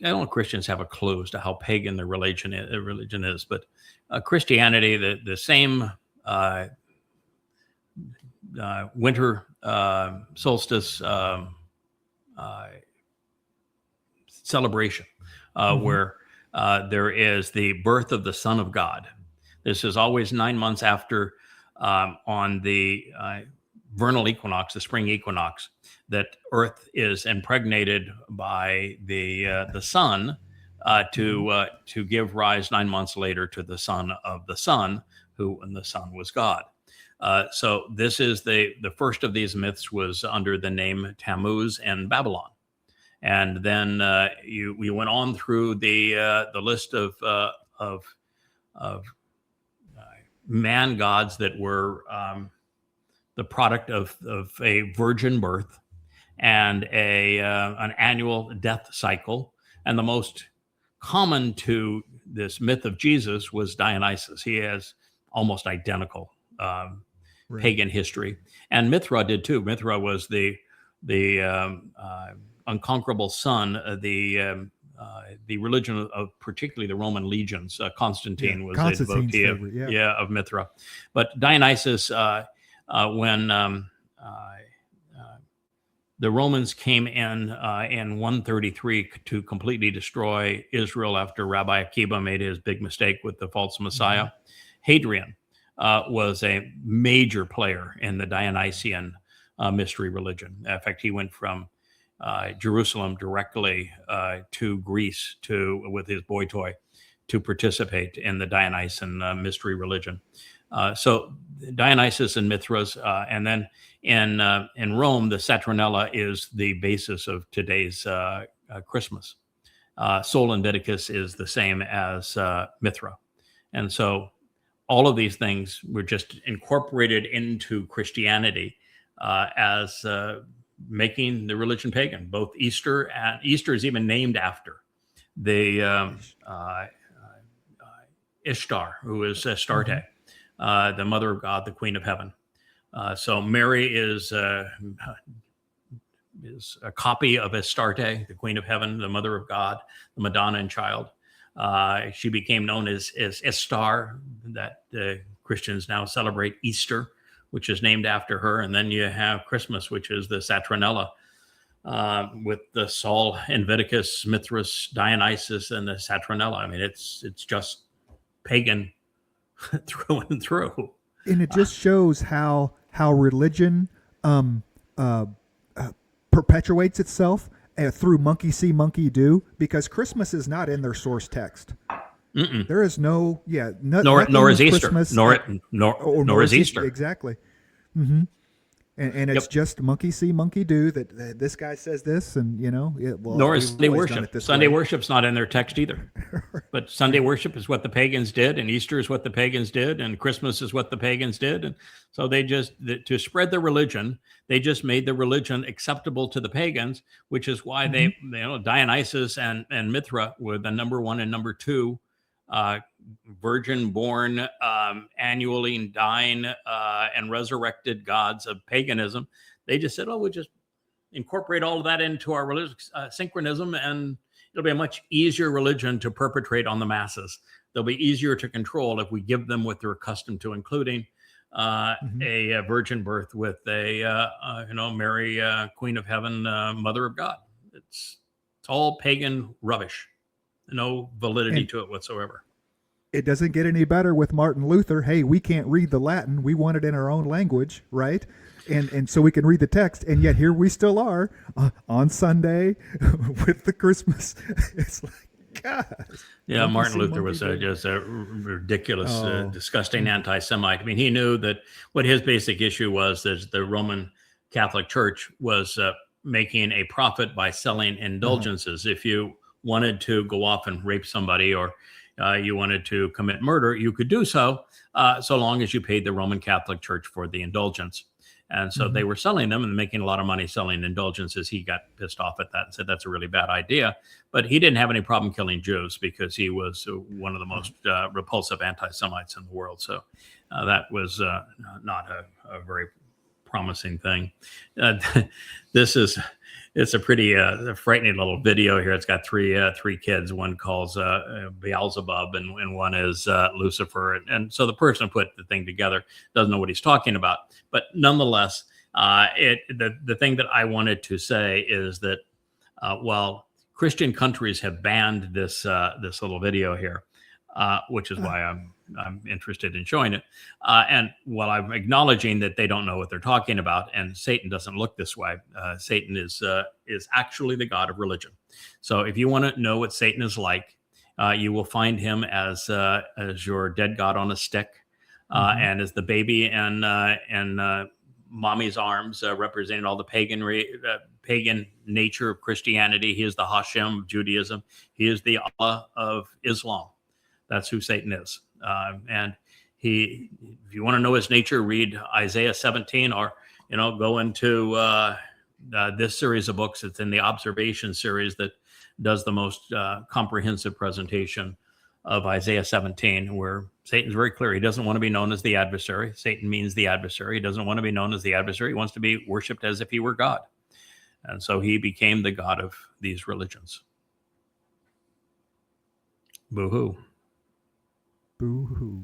S3: don't know if Christians have a clue as to how pagan their religion is, but Christianity, the same winter solstice celebration where there is the birth of the Son of God. This is always 9 months after on the vernal equinox, the spring equinox, that Earth is impregnated by the sun to give rise 9 months later to the son of the sun, and the son was God. So this is the first of these myths was under the name Tammuz and Babylon, and then we went on through the list of man gods that were the product of a virgin birth and an annual death cycle. And the most common to this myth of Jesus was Dionysus. He has almost identical pagan history. And Mithra did too. Mithra was the unconquerable sun, the religion of particularly the Roman legions. Constantine was a devotee of Mithra. But Dionysus, when the Romans came in 133 to completely destroy Israel after Rabbi Akiba made his big mistake with the false Messiah, Hadrian was a major player in the Dionysian mystery religion. In fact, he went from Jerusalem directly to Greece with his boy toy to participate in the Dionysian mystery religion. So Dionysus and Mithras, and then in Rome, the Saturnella is the basis of today's Christmas. Sol Invictus is the same as Mithra, and so all of these things were just incorporated into Christianity as making the religion pagan. Both Easter is even named after the Ishtar, who is Astarte, the mother of God, the queen of heaven. So Mary is a copy of Astarte, the queen of heaven, the mother of God, the Madonna and child. She became known as Ishtar, that Christians now celebrate Easter, which is named after her. And then you have Christmas, which is the Saturnella, with the Sol Invictus, Mithras, Dionysus, and the Saturnella. I mean, it's just pagan through and through.
S2: And it just shows how how religion perpetuates itself through monkey see, monkey do, because Christmas is not in their source text. There is no,
S3: nor is Easter,
S2: Christmas
S3: nor is Easter.
S2: Exactly. And it's just monkey see, monkey do, that this guy says this, and
S3: nor is Sunday worship. Sunday worship's not in their text either. But Sunday worship is what the pagans did, and Easter is what the pagans did, and Christmas is what the pagans did. And so they just, to spread their religion, they just made the religion acceptable to the pagans, which is why they, Dionysus and Mithra were the number 1 and number 2 virgin born, annually dying, and resurrected gods of paganism. They just said, we'll just incorporate all of that into our religious synchronism, and it'll be a much easier religion to perpetrate on the masses. They'll be easier to control if we give them what they're accustomed to, including a virgin birth with a Mary, Queen of Heaven, Mother of God. It's all pagan rubbish. No validity to it whatsoever.
S2: It doesn't get any better with Martin Luther. Hey, we can't read the Latin. We want it in our own language, right? And so we can read the text. And yet here we still are on Sunday with the Christmas. It's like, God.
S3: Yeah, Martin Luther was just a ridiculous, disgusting anti-Semite. I mean, he knew that what his basic issue was that the Roman Catholic Church was making a profit by selling indulgences. If you wanted to go off and rape somebody, or you wanted to commit murder, you could do so, so long as you paid the Roman Catholic Church for the indulgence. And so they were selling them and making a lot of money selling indulgences. He got pissed off at that and said, that's a really bad idea. But he didn't have any problem killing Jews because he was one of the most repulsive anti-Semites in the world. So that was not a very promising thing. It's a pretty frightening little video here. It's got three kids. One calls Beelzebub, and one is Lucifer. And so the person who put the thing together doesn't know what he's talking about. But nonetheless, the thing that I wanted to say is that while Christian countries have banned this little video here, which is why I'm interested in showing it. And while I'm acknowledging that they don't know what they're talking about, and Satan doesn't look this way, Satan is actually the god of religion. So if you want to know what Satan is like, you will find him as your dead god on a stick, and as the baby and mommy's arms, representing all the pagan nature of Christianity. He is the Hashem of Judaism. He is the Allah of Islam. That's who Satan is. And if you want to know his nature, read Isaiah 17, or, go into this series of books. It's in the Observation series that does the most comprehensive presentation of Isaiah 17, where Satan's very clear. He doesn't want to be known as the adversary. Satan means the adversary. He doesn't want to be known as the adversary. He wants to be worshipped as if he were God. And so he became the god of these religions. Boo-hoo.
S2: Boo-hoo.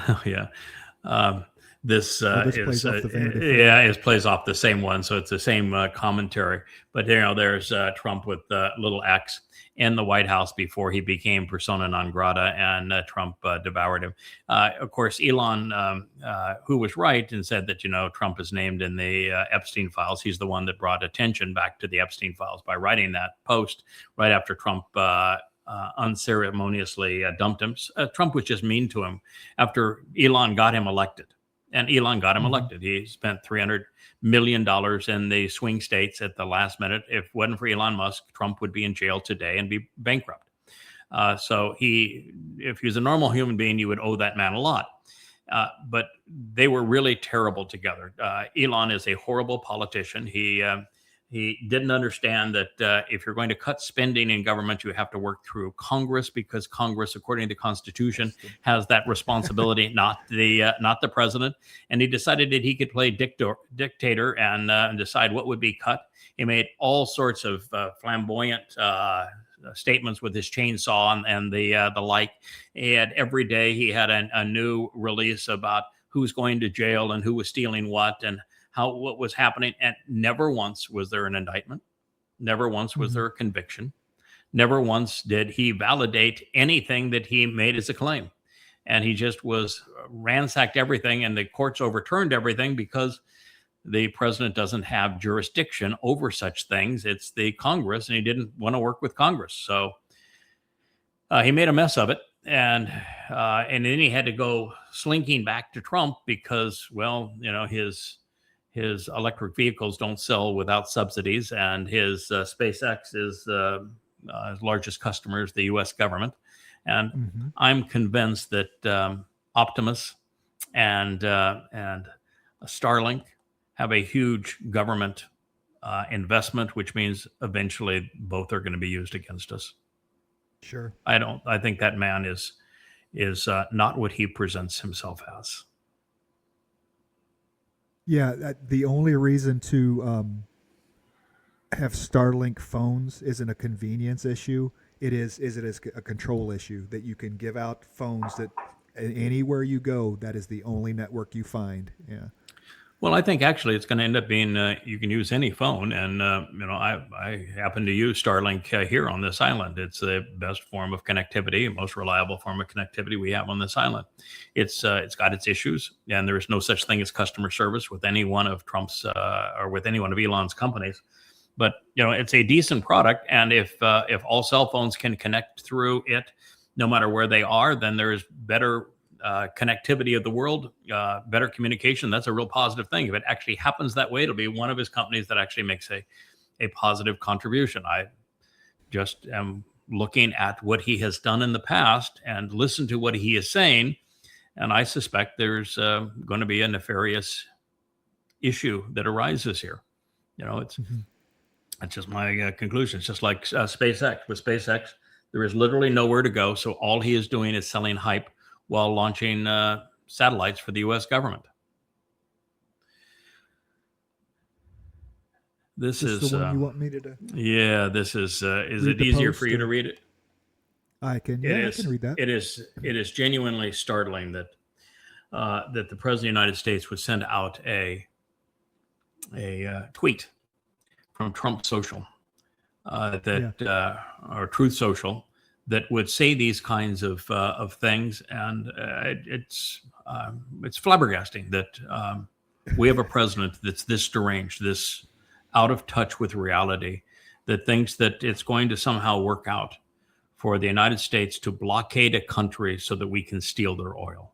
S3: Oh, yeah. This
S2: plays off the Vanity
S3: it plays off the same one, so it's the same commentary. But there's Trump with little X in the White House before he became persona non grata, and Trump devoured him. Of course, Elon, who was right and said that Trump is named in the Epstein files. He's the one that brought attention back to the Epstein files by writing that post right after Trump unceremoniously dumped him. Trump was just mean to him after Elon got him elected. And Elon got him elected. He spent $300 million in the swing states at the last minute. If it wasn't for Elon Musk, Trump would be in jail today and be bankrupt. So if he was a normal human being, you would owe that man a lot. But they were really terrible together. Elon is a horrible politician. He didn't understand that if you're going to cut spending in government, you have to work through Congress, because Congress, according to the Constitution, has that responsibility, not the president. And he decided that he could play dictator and decide what would be cut. He made all sorts of flamboyant statements with his chainsaw and the like. And every day he had a new release about who's going to jail and who was stealing what and what was happening. And never once was there an indictment. Never once was there a conviction. Never once did he validate anything that he made as a claim. and he just was ransacked everything, and the courts overturned everything because the president doesn't have jurisdiction over such things. It's the Congress, and he didn't want to work with Congress. So he made a mess of it, and then he had to go slinking back to Trump because, well, his electric vehicles don't sell without subsidies, and his SpaceX is his largest customer is the U.S. government. And I'm convinced that Optimus and Starlink have a huge government investment, which means eventually both are going to be used against us.
S2: Sure.
S3: I think that man is not what he presents himself as.
S2: Yeah, the only reason to have Starlink phones isn't a convenience issue. It is a control issue that you can give out phones that anywhere you go, that is the only network you find. Yeah.
S3: Well, I think actually it's going to end up being you can use any phone, and I happen to use Starlink here on this island. It's the best form of connectivity, most reliable form of connectivity we have on this island. It's got its issues, and there is no such thing as customer service with any one of Trump's or with any one of Elon's companies. But it's a decent product, and if all cell phones can connect through it, no matter where they are, then there is better connectivity of the world, better communication. That's a real positive thing. If it actually happens that way, it'll be one of his companies that actually makes a positive contribution. I just am looking at what he has done in the past and listen to what he is saying, and I suspect there's going to be a nefarious issue that arises here. It's that's just my conclusion. It's just like SpaceX. With SpaceX, there is literally nowhere to go, so all he is doing is selling hype while launching satellites for the U.S. government. This is
S2: the one you want me to?
S3: Yeah, this is it easier for you to read it?
S2: I can. Yeah, I can read that.
S3: It is genuinely startling that that the president of the United States would send out a tweet from Trump Social or Truth Social that would say these kinds of things, and it's flabbergasting that we have a president that's this deranged, this out of touch with reality, that thinks that it's going to somehow work out for the United States to blockade a country so that we can steal their oil.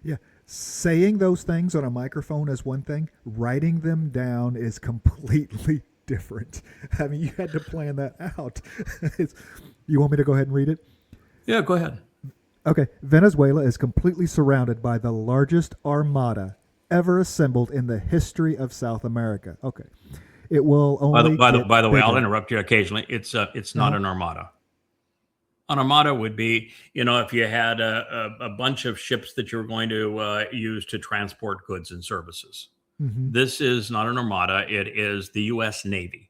S2: Yeah. Saying those things on a microphone is one thing. Writing them down is completely different. I mean, you had to plan that out. You want me to go ahead and read it?
S3: Yeah, go ahead.
S2: Okay. Venezuela is completely surrounded by the largest armada ever assembled in the history of South America. Okay. It will only
S3: by the way,
S2: bigger.
S3: I'll interrupt you occasionally. It's not an armada. An armada would be, if you had a bunch of ships that you're going to use to transport goods and services. This is not an armada. It is the U.S. Navy.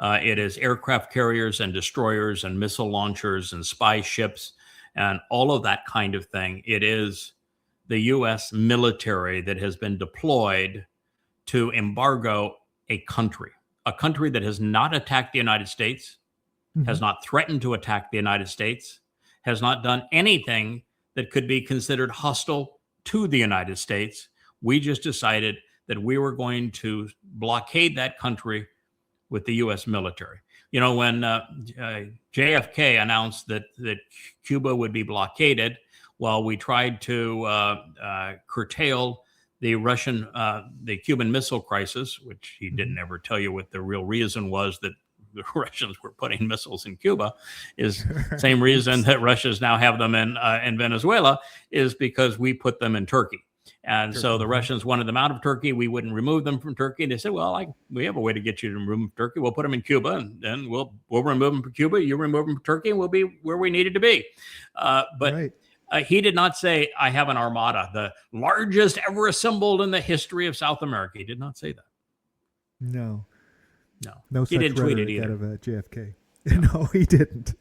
S3: It is aircraft carriers and destroyers and missile launchers and spy ships and all of that kind of thing. It is the U.S. military that has been deployed to embargo a country that has not attacked the United States, has not threatened to attack the United States, has not done anything that could be considered hostile to the United States. We just decided that we were going to blockade that country with the U.S. military. When JFK announced that Cuba would be blockaded, while we tried to curtail the Cuban Missile Crisis, which he didn't ever tell you what the real reason was that the Russians were putting missiles in Cuba, is same reason that Russians now have them in Venezuela, is because we put them in Turkey. And so the Russians wanted them out of Turkey. We wouldn't remove them from Turkey. And they said, well, we have a way to get you to remove them from Turkey. We'll put them in Cuba, and then we'll remove them from Cuba. You remove them from Turkey, and we'll be where we needed to be. But he did not say, I have an armada, the largest ever assembled in the history of South America. He did not say that.
S2: No
S3: he
S2: such
S3: didn't tweet it
S2: rhetoric
S3: either.
S2: out of JFK. No, he didn't.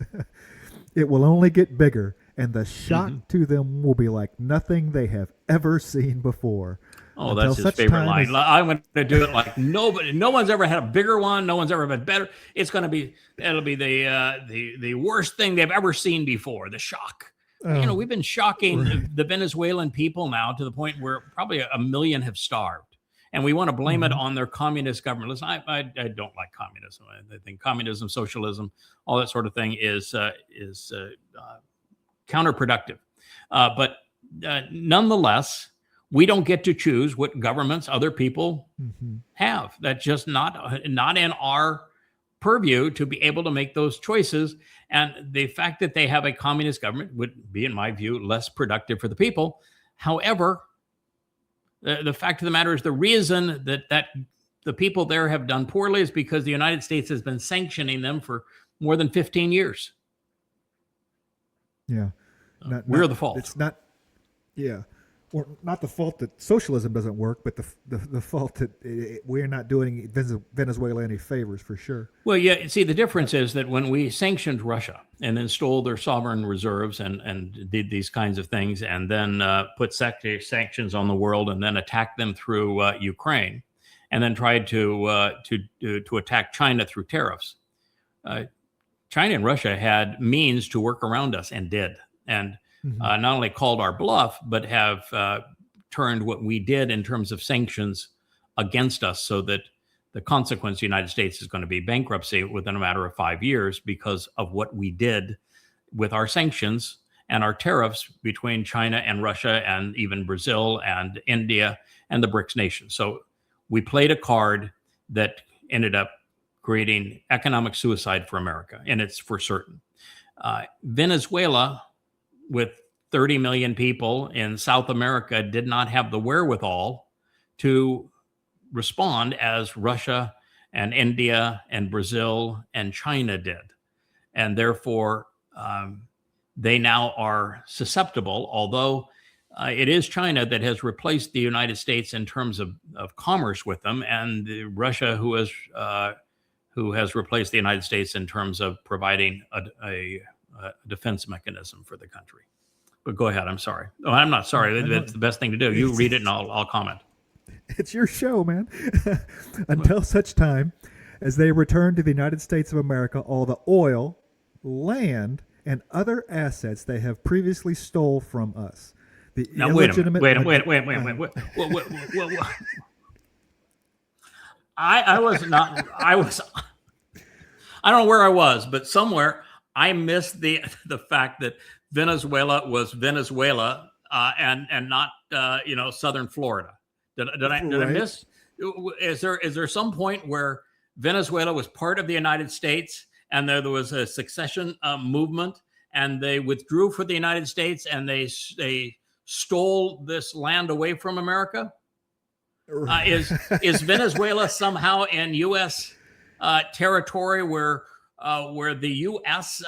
S2: It will only get bigger, and the shock to them will be like nothing they have ever seen before.
S3: Oh, that's his favorite line. I'm going to do it like no one's ever had a bigger one. No one's ever been better. It'll be the worst thing they've ever seen before. The shock. We've been shocking the Venezuelan people now to the point where probably 1 million have starved, and we want to blame it on their communist government. Listen, I don't like communism. I think communism, socialism, all that sort of thing is counterproductive. But nonetheless, we don't get to choose what governments other people have. That's just not in our purview to be able to make those choices. And the fact that they have a communist government would be, in my view, less productive for the people. However, the fact of the matter is the reason that the people there have done poorly is because the United States has been sanctioning them for more than 15 years.
S2: Yeah.
S3: We're the fault.
S2: It's not, yeah. Or not the fault that socialism doesn't work, but the fault that we're not doing Venezuela any favors, for sure.
S3: Well, yeah. See, the difference is that when we sanctioned Russia and then stole their sovereign reserves and did these kinds of things, and then put sanctions on the world and then attacked them through Ukraine, and then tried to attack China through tariffs, China and Russia had means to work around us and did. And not only called our bluff, but have turned what we did in terms of sanctions against us, so that the consequence of the United States is going to be bankruptcy within a matter of 5 years because of what we did with our sanctions and our tariffs between China and Russia and even Brazil and India and the BRICS nations. So we played a card that ended up creating economic suicide for America, and it's for certain. Venezuela, with 30 million people in South America, did not have the wherewithal to respond as Russia and India and Brazil and China did. And therefore, they now are susceptible, although it is China that has replaced the United States in terms of commerce with them, and Russia who has replaced the United States in terms of providing a defense mechanism for the country. But go ahead. I'm sorry. Oh, I'm not sorry. That's the best thing to do. You read it and I'll comment.
S2: It's your show, man. Until such time as they return to the United States of America all the oil, land, and other assets they have previously stole from us.
S3: Now, wait a minute. Wait. I don't know where I was, but somewhere I missed the fact that Venezuela was Venezuela and not southern Florida. Did I miss? Is there some point where Venezuela was part of the United States and there was a succession movement and they withdrew for the United States and they stole this land away from America? Is Venezuela somehow in U.S. territory where the U.S.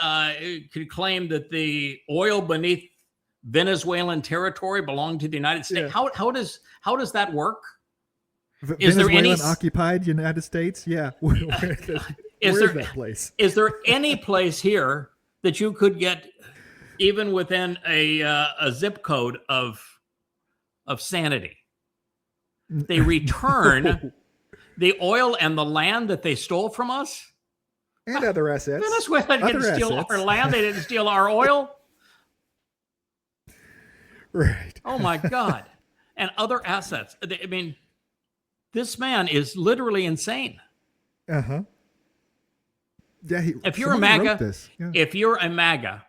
S3: could claim that the oil beneath Venezuelan territory belonged to the United States?
S2: Yeah.
S3: How does that work?
S2: Is Venezuelan there any occupied United States? Yeah. Where's that place? Is
S3: there any place here that you could get even within a zip code of sanity? They return the oil and the land that they stole from us.
S2: And other assets.
S3: Venezuela didn't steal our land. They didn't steal our oil.
S2: Right.
S3: Oh, my God. And other assets. I mean, this man is literally insane.
S2: Uh-huh. Yeah.
S3: If you're a MAGA,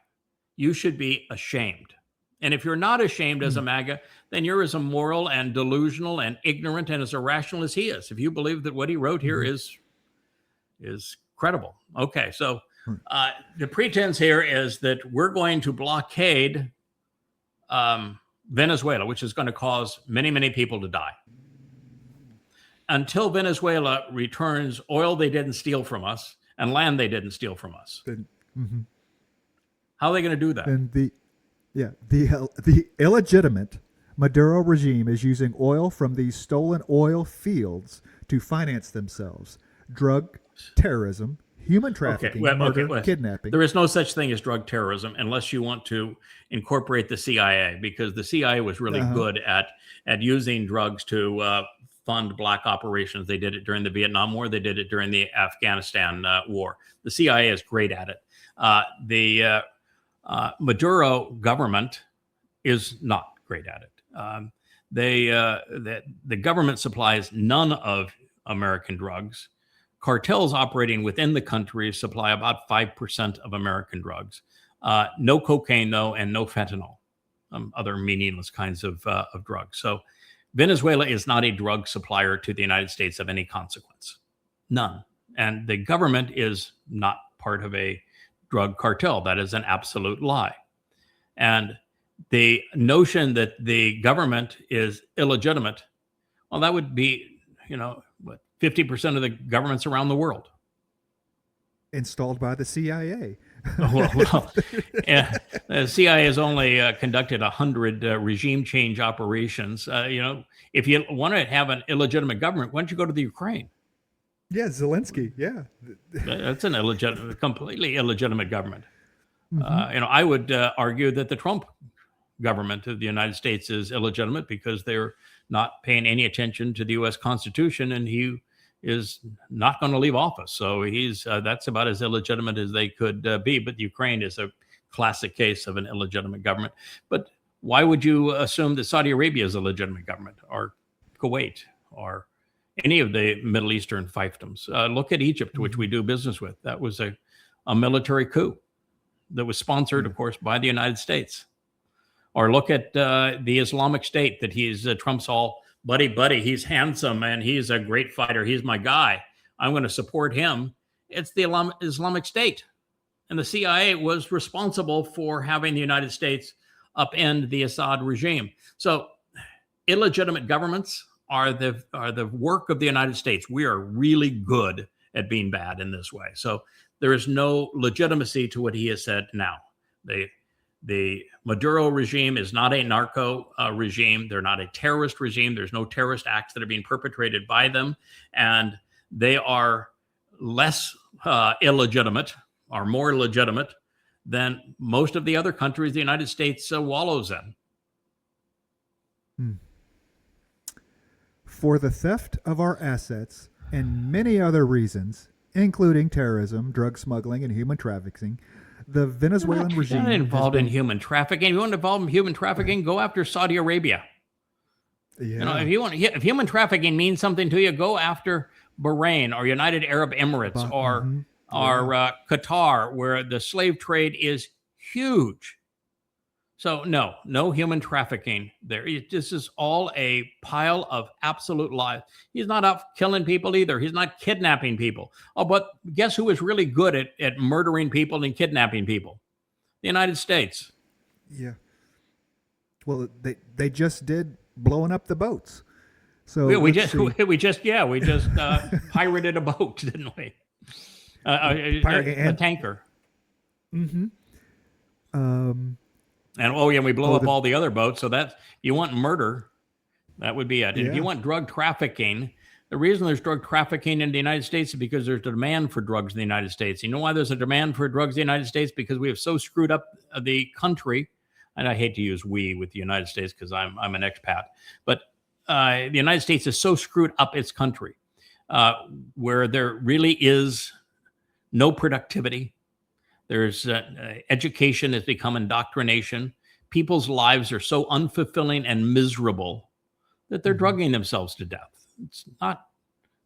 S3: you should be ashamed. And if you're not ashamed as a MAGA, then you're as immoral and delusional and ignorant and as irrational as he is. If you believe that what he wrote here is credible. Okay, so the pretense here is that we're going to blockade Venezuela, which is going to cause many, many people to die. Until Venezuela returns oil they didn't steal from us and land they didn't steal from us. How are they going to do that?
S2: And the illegitimate Maduro regime is using oil from these stolen oil fields to finance themselves. Drug, terrorism, human trafficking, murder, kidnapping.
S3: There is no such thing as drug terrorism unless you want to incorporate the CIA, because the CIA was really good at using drugs to fund black operations. They did it during the Vietnam War. They did it during the Afghanistan war. The CIA is great at it. Maduro government is not great at it. The government supplies none of American drugs. Cartels operating within the country supply about 5% of American drugs. No cocaine, though, and no fentanyl, other meaningless kinds of drugs. So Venezuela is not a drug supplier to the United States of any consequence. None. And the government is not part of a drug cartel. That is an absolute lie. And the notion that the government is illegitimate, well, that would be, 50% of the governments around the world.
S2: Installed by the CIA.
S3: Yeah, the CIA has only conducted 100 regime change operations. If you want to have an illegitimate government, why don't you go to the Ukraine?
S2: Yeah, Zelensky. Yeah,
S3: that's an illegitimate, completely illegitimate government.
S2: Mm-hmm.
S3: I would argue that the Trump government of the United States is illegitimate because they're not paying any attention to the U.S. Constitution, and he is not going to leave office. So that's about as illegitimate as they could be. But Ukraine is a classic case of an illegitimate government. But why would you assume that Saudi Arabia is a legitimate government, or Kuwait, or any of the Middle Eastern fiefdoms? Look at Egypt, which we do business with. That was a military coup that was sponsored, of course, by the United States. Or look at the Islamic State that he's Trump's all buddy. He's handsome and he's a great fighter. He's my guy. I'm going to support him. It's the Islamic State. And the CIA was responsible for having the United States upend the Assad regime. So illegitimate governments are the work of the United States. We are really good at being bad in this way. So there is no legitimacy to what he has said now. The Maduro regime is not a narco regime. They're not a terrorist regime. There's no terrorist acts that are being perpetrated by them. And they are less illegitimate, or more legitimate, than most of the other countries the United States wallows in.
S2: For the theft of our assets and many other reasons, including terrorism, drug smuggling, and human trafficking, the Venezuelan regime
S3: is not involved in human trafficking. If you want to involve in human trafficking, go after Saudi Arabia.
S2: Yeah.
S3: If human trafficking means something to you, go after Bahrain or United Arab Emirates or Qatar, where the slave trade is huge. So no human trafficking there. This is all a pile of absolute lies. He's not out killing people either. He's not kidnapping people. Oh, but guess who is really good at murdering people and kidnapping people? The United States.
S2: Yeah. Well, they just did blowing up the boats. So
S3: we just pirated a boat, didn't we? A tanker.
S2: Mm-hmm.
S3: And we blow up all the other boats. So that you want murder, that would be it. And if you want drug trafficking, the reason there's drug trafficking in the United States is because there's a demand for drugs in the United States. You know why there's a demand for drugs in the United States? Because we have so screwed up the country. And I hate to use we with the United States because I'm an expat. But the United States is so screwed up its country where there really is no productivity. There's education has become indoctrination. People's lives are so unfulfilling and miserable that they're drugging themselves to death. It's not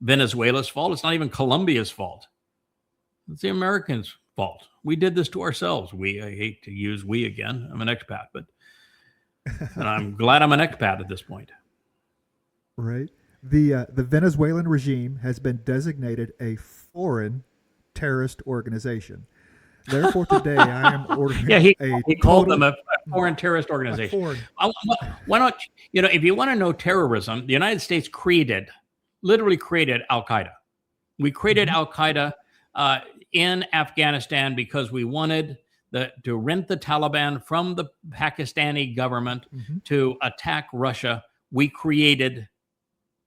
S3: Venezuela's fault. It's not even Colombia's fault. It's the Americans' fault. We did this to ourselves. I hate to use we again. I'm an expat, and I'm glad I'm an expat at this point.
S2: Right. The Venezuelan regime has been designated a foreign terrorist organization. Therefore, today I am ordering
S3: he called them a foreign terrorist organization. Why not? If you want to know terrorism, the United States literally created Al-Qaeda. We created Al-Qaeda in Afghanistan because we wanted to rent the Taliban from the Pakistani government to attack Russia. We created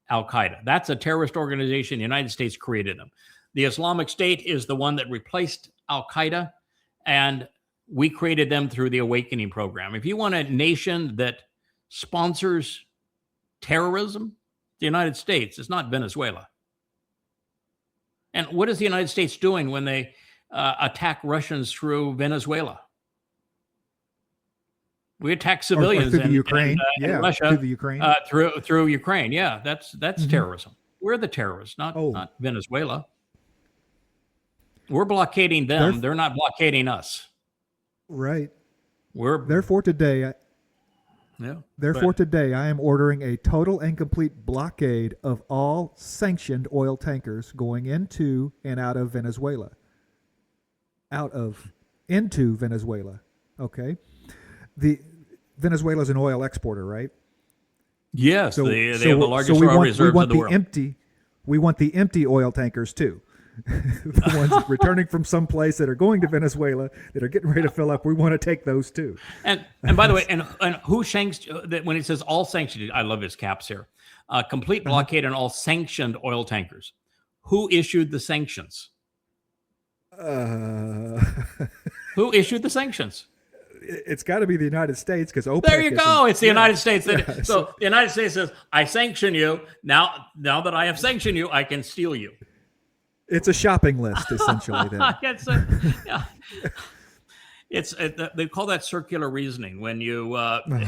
S3: Al-Qaeda. That's a terrorist organization. The United States created them. The Islamic State is the one that replaced Al-Qaeda, and we created them through the Awakening program. If you want a nation that sponsors terrorism, the United States. It's not Venezuela. And what is the United States doing when they attack Russians through Venezuela? We attack civilians
S2: through the
S3: in,
S2: Ukraine.
S3: in
S2: Yeah,
S3: Russia
S2: through the Ukraine.
S3: Through Ukraine. Yeah, that's terrorism. We're the terrorists,
S2: Oh.
S3: not Venezuela. We're blockading them. They're not blockading us.
S2: Right.
S3: We're
S2: Therefore today, today, I am ordering a total and complete blockade of all sanctioned oil tankers going into and out of Venezuela. Into Venezuela. Okay. Venezuela is an oil exporter, right?
S3: Yes, they have the largest oil reserves in the world.
S2: We want the empty oil tankers too. The ones returning from some place that are going to Venezuela that are getting ready to fill up. We want to take those too.
S3: And by the way, and who sanctioned that when he says all sanctioned? I love his caps here. Complete blockade on all sanctioned oil tankers. Who issued the sanctions? Who issued the sanctions?
S2: It's got to be the United States because OPEC.
S3: There you go. It's the United States. So the United States says, "I sanction you now. Now that I have sanctioned you, I can steal you."
S2: It's a shopping list, essentially. Then.
S3: They call that circular reasoning when you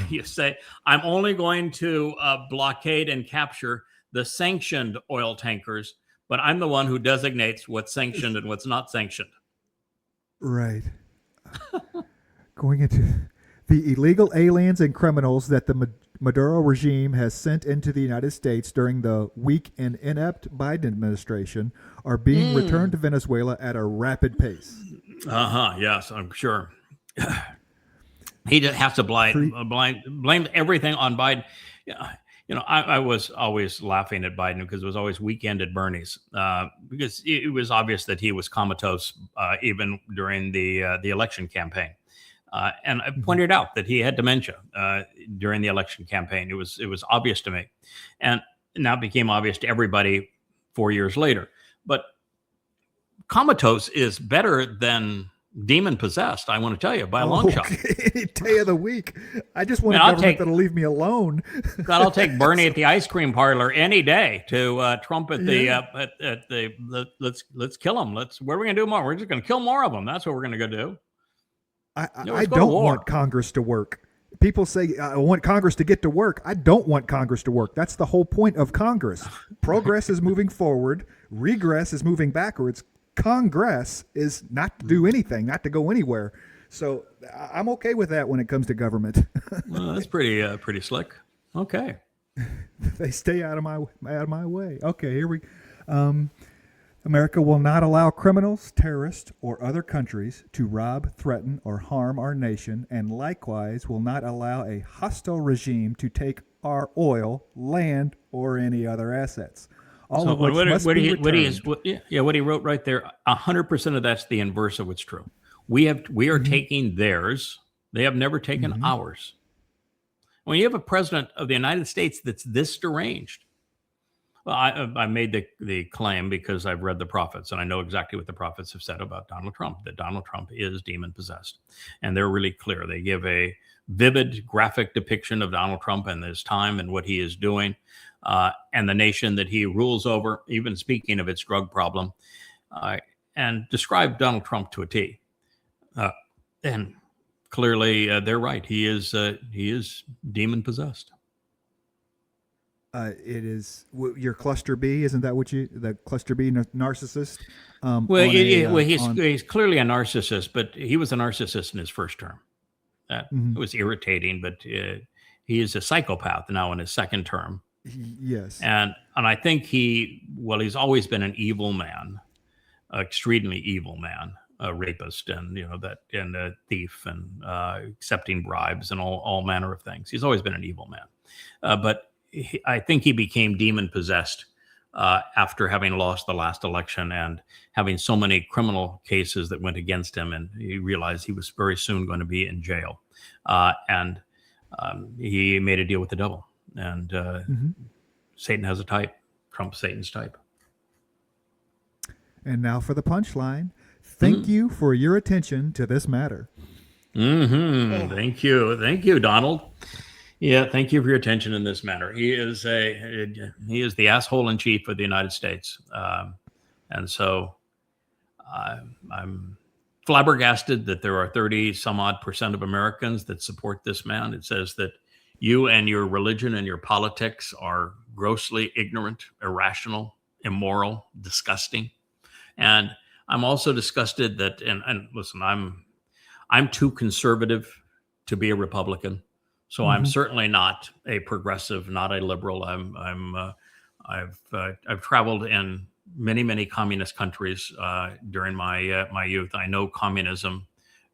S3: you say, "I'm only going to blockade and capture the sanctioned oil tankers, but I'm the one who designates what's sanctioned and what's not sanctioned."
S2: Right. Going into the illegal aliens and criminals that the Maduro regime has sent into the United States during the weak and inept Biden administration are being returned to Venezuela at a rapid pace.
S3: Yes, I'm sure. He just has to blame everything on Biden. I was always laughing at Biden because it was always weekend at Bernie's because it was obvious that he was comatose even during the election campaign. And I pointed out that he had dementia during the election campaign. It was obvious to me, and now it became obvious to everybody 4 years later. But comatose is better than demon possessed. I want to tell you by a long shot.
S2: Any day of the week. I just want a government that'll leave me alone.
S3: God, I'll take Bernie at the ice cream parlor any day to Trump at the let's kill him. Where are we gonna do more? We're just gonna kill more of them. That's what we're gonna go do.
S2: I don't want Congress to work. People say, I want Congress to get to work. I don't want Congress to work. That's the whole point of Congress. Progress is moving forward. Regress is moving backwards. Congress is not to do anything, not to go anywhere. So I'm okay with that when it comes to government.
S3: Well, that's pretty slick. Okay.
S2: They stay out of my way. Okay, here we America will not allow criminals, terrorists, or other countries to rob, threaten, or harm our nation, and likewise will not allow a hostile regime to take our oil, land, or any other assets. All of which must be returned.
S3: What he wrote right there, 100% of that's the inverse of what's true. We are taking theirs. They have never taken ours. When you have a president of the United States that's this deranged, well, I made the claim because I've read the prophets and I know exactly what the prophets have said about Donald Trump, that Donald Trump is demon possessed. And they're really clear. They give a vivid graphic depiction of Donald Trump and his time and what he is doing and the nation that he rules over, even speaking of its drug problem, and describe Donald Trump to a T. And clearly they're right. He is demon possessed.
S2: It is your cluster B, isn't that what the cluster B narcissist?
S3: He's clearly a narcissist, but he was a narcissist in his first term. It was irritating, but he is a psychopath now in his second term.
S2: Yes,
S3: and I think he's always been an evil man, extremely evil man, a rapist, and a thief, and accepting bribes and all manner of things. He's always been an evil man, but. I think he became demon possessed after having lost the last election and having so many criminal cases that went against him. And he realized he was very soon going to be in jail. And he made a deal with the devil. And Satan has a type. Trump's Satan's type.
S2: And now for the punchline. Thank you for your attention to this matter.
S3: Thank you. Thank you, Donald. Yeah, thank you for your attention in this matter. He is the asshole in chief of the United States, and so I'm flabbergasted that there are 30 some odd percent of Americans that support this man. It says that you and your religion and your politics are grossly ignorant, irrational, immoral, disgusting. And I'm also disgusted that, and listen, I'm too conservative to be a Republican. So I'm certainly not a progressive, not a liberal. I've traveled in many communist countries during my youth. I know communism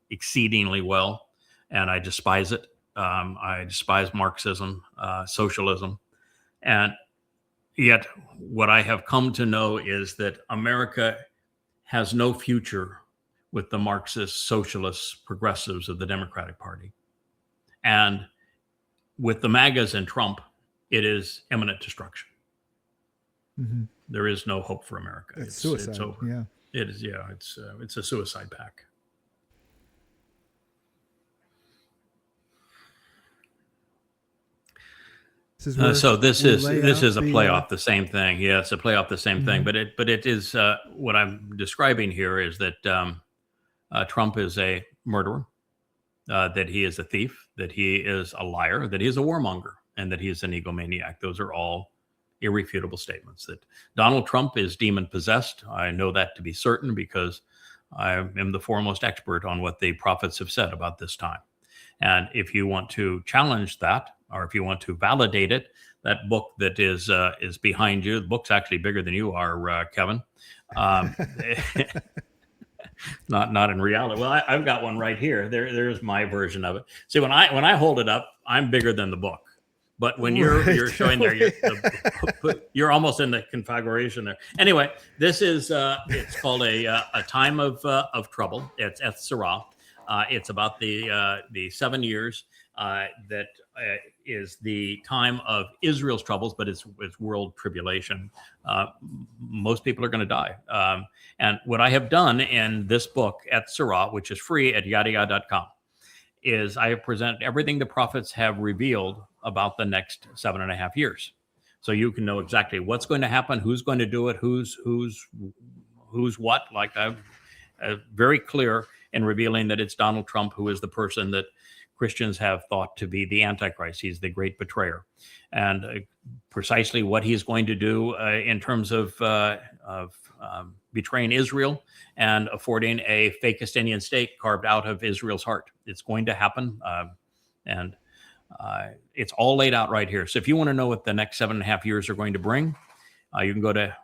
S3: exceedingly well, and I despise it. I despise Marxism, socialism, and yet what I have come to know is that America has no future with the Marxist, socialist, progressives of the Democratic Party, and with the MAGAs and Trump, it is imminent destruction. There is no hope for America.
S2: It's suicide.
S3: It's over.
S2: Yeah.
S3: It is. Yeah. It's a suicide pact. So this is a play off the same thing. Yeah, it's a play off the same thing. But it is what I'm describing here is that Trump is a murderer, that he is a thief, that he is a liar, that he is a warmonger, and that he is an egomaniac. Those are all irrefutable statements. That Donald Trump is demon possessed. I know that to be certain because I am the foremost expert on what the prophets have said about this time. And if you want to challenge that, or if you want to validate it, that book that is behind you, the book's actually bigger than you are, Kevin. Not in reality. Well, I've got one right here. There's my version of it. See, when I hold it up, I'm bigger than the book. But when you're showing there, you're almost in the configuration there. Anyway, this is it's called a time of trouble. It's Eth Sarah. It's about the 7 years that is the time of Israel's troubles, but it's world tribulation. Most people are going to die. And what I have done in this book, Eth Sarah, which is free at YAHOWAH.com, is I have presented everything the prophets have revealed about the next 7.5 years. So you can know exactly what's going to happen, who's going to do it, who's what. Like I'm very clear in revealing that it's Donald Trump who is the person that Christians have thought to be the Antichrist. He's the great betrayer, and precisely what he's going to do in terms of betraying Israel and affording a fake Palestinian state carved out of Israel's heart. It's going to happen, and it's all laid out right here. So if you want to know what the next 7.5 years are going to bring, you can go to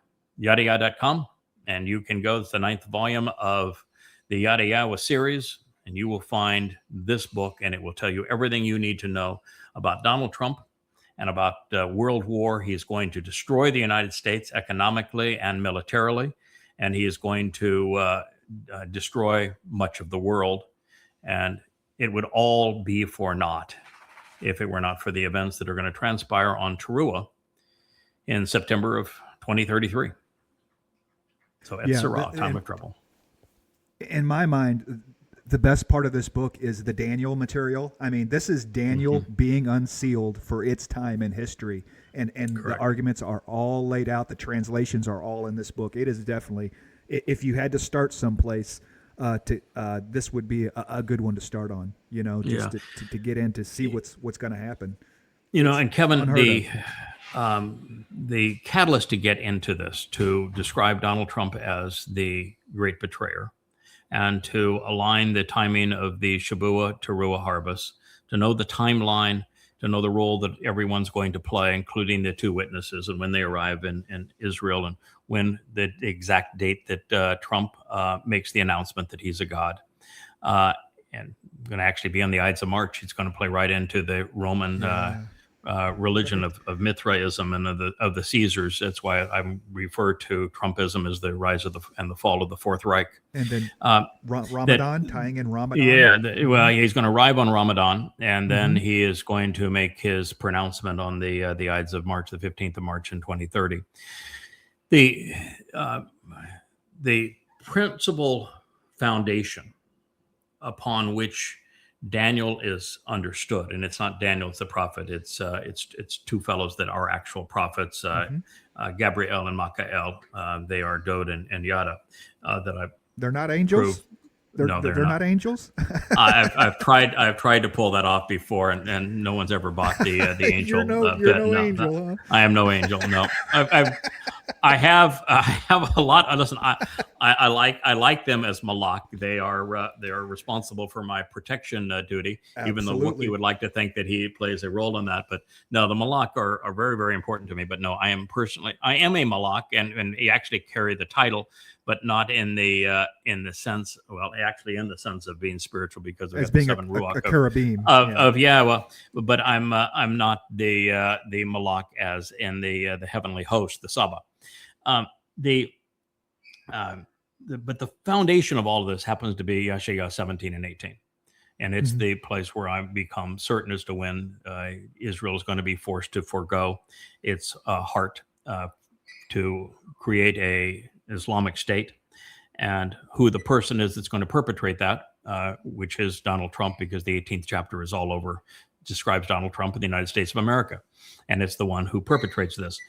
S3: YAHOWAH.com, and you can go to the 9th volume of the YAHOWAH series, and you will find this book, and it will tell you everything you need to know about Donald Trump and about world war. He's going to destroy the United States economically and militarily, and he is going to destroy much of the world. And it would all be for naught if it were not for the events that are going to transpire on Teruah in September of 2033. So Eth Sarah, time of trouble. In
S2: my mind, the best part of this book is the Daniel material. I mean, this is Daniel being unsealed for its time in history. And the arguments are all laid out. The translations are all in this book. It is definitely, if you had to start someplace, this would be a good one to start on, just to get in to see what's going to happen.
S3: And Kevin, the catalyst to get into this, to describe Donald Trump as the great betrayer, and to align the timing of the Shabuah Teruah harvest, to know the timeline, to know the role that everyone's going to play, including the two witnesses, and when they arrive in Israel, and when the exact date that Trump makes the announcement that he's a god. And going to actually be on the Ides of March. It's going to play right into the Roman religion of Mithraism and of the Caesars. That's why I refer to Trumpism as the rise of and the fall of the Fourth Reich.
S2: And then Ramadan, tying in Ramadan.
S3: Yeah, he's going to arrive on Ramadan, and then he is going to make his pronouncement on the Ides of March, the 15th of March in 2030. The principal foundation upon which Daniel is understood, and it's not Daniel, it's the prophet. It's two fellows that are actual prophets, Gabriel and Michael. They are Dod and Yada.
S2: They're not angels. They're
S3: not.
S2: not angels.
S3: I've tried to pull that off before, and no one's ever bought the angel.
S2: You're no angel, huh?
S3: I am no angel. No, I have a lot. Listen, I like them as Malak. They are responsible for my protection duty. Even though
S2: Absolutely.
S3: Wookiee would like to think that he plays a role in that, but no, the Malak are very, very important to me. But no, I am a Malak, and he actually carry the title, but not in the sense. Well, actually, in the sense of being spiritual, because
S2: As being a cherubim.
S3: but I'm not the Malak as in the heavenly host, the Saba. But the foundation of all of this happens to be YAHOWAH 17 and 18. And it's the place where I've become certain as to when Israel is going to be forced to forego its heart to create a Islamic state, and who the person is that's going to perpetrate that, which is Donald Trump, because the 18th chapter is all over, describes Donald Trump in the United States of America. And it's the one who perpetrates this.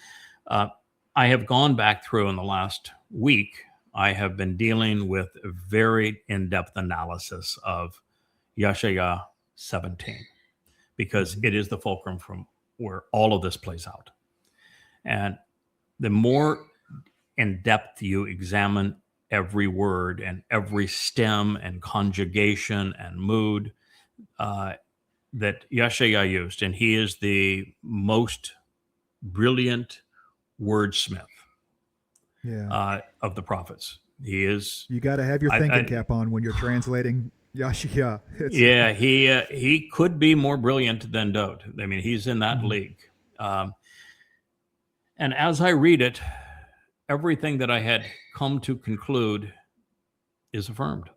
S3: I have gone back through in the last week. I have been dealing with a very in-depth analysis of YAHOWAH 17, because it is the fulcrum from where all of this plays out. And the more in depth you examine every word and every stem and conjugation and mood that YAHOWAH used, and he is the most brilliant wordsmith of the prophets. He is.
S2: You got to have your thinking cap on when you're translating YAHOWAH.
S3: He could be more brilliant than Dode. I mean, he's in that league. And as I read it, everything that I had come to conclude is affirmed.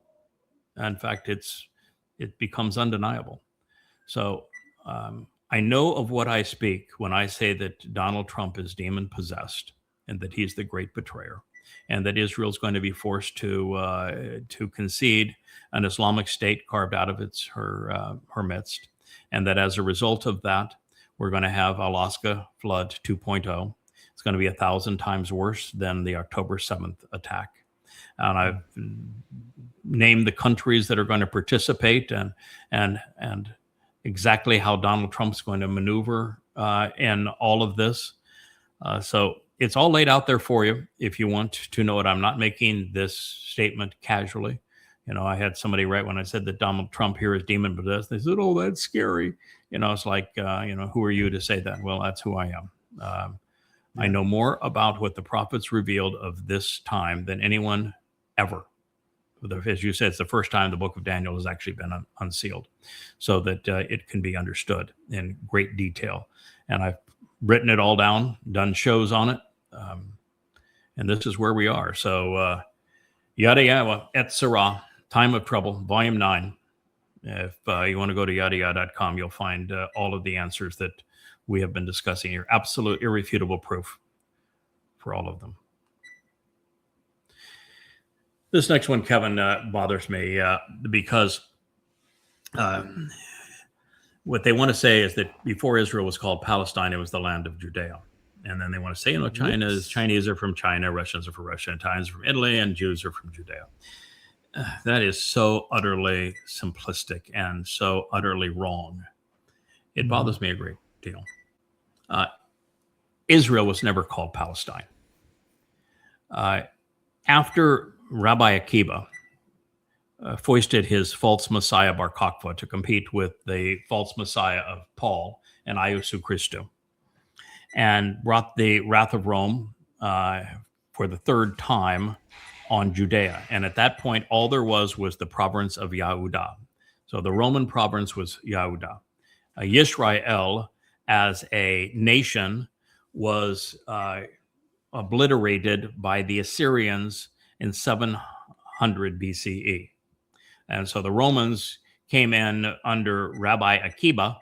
S3: In fact, it becomes undeniable. So I know of what I speak when I say that Donald Trump is demon possessed, and that he's the great betrayer, and that Israel's going to be forced to concede an Islamic state carved out of her midst, and that as a result of that, we're going to have Alaska flood 2.0. It's going to be 1,000 times worse than the October 7th attack. And I've named the countries that are going to participate, and exactly how Donald Trump's going to maneuver in all of this. So it's all laid out there for you if you want to know it. I'm not making this statement casually. You know, I had somebody write when I said that Donald Trump here is demon possessed. They said, "Oh, that's scary." You know, it's like, who are you to say that? Well, that's who I am. I know more about what the prophets revealed of this time than anyone ever. As you said, it's the first time the book of Daniel has actually been unsealed, so that it can be understood in great detail. And I've written it all down, done shows on it, and this is where we are. So YAHOWAH et Sarah, Time of Trouble, Volume 9. If you want to go to YAHOWAH.com, you'll find all of the answers that we have been discussing here. Absolute, irrefutable proof for all of them. This next one, Kevin, bothers me because what they want to say is that before Israel was called Palestine, it was the land of Judea. And then they want to say, Chinese are from China, Russians are from Russia, Italians are from Italy, and Jews are from Judea. That is so utterly simplistic and so utterly wrong. It bothers me a great deal. Israel was never called Palestine. After Rabbi Akiba foisted his false messiah Bar Kokhba to compete with the false messiah of Paul and Iesu Christou, and brought the wrath of Rome for the third time on Judea. And at that point, all there was the province of Yehudah. So the Roman province was Yehudah. Yisrael as a nation was obliterated by the Assyrians in 700 BCE. And so the Romans came in under Rabbi Akiba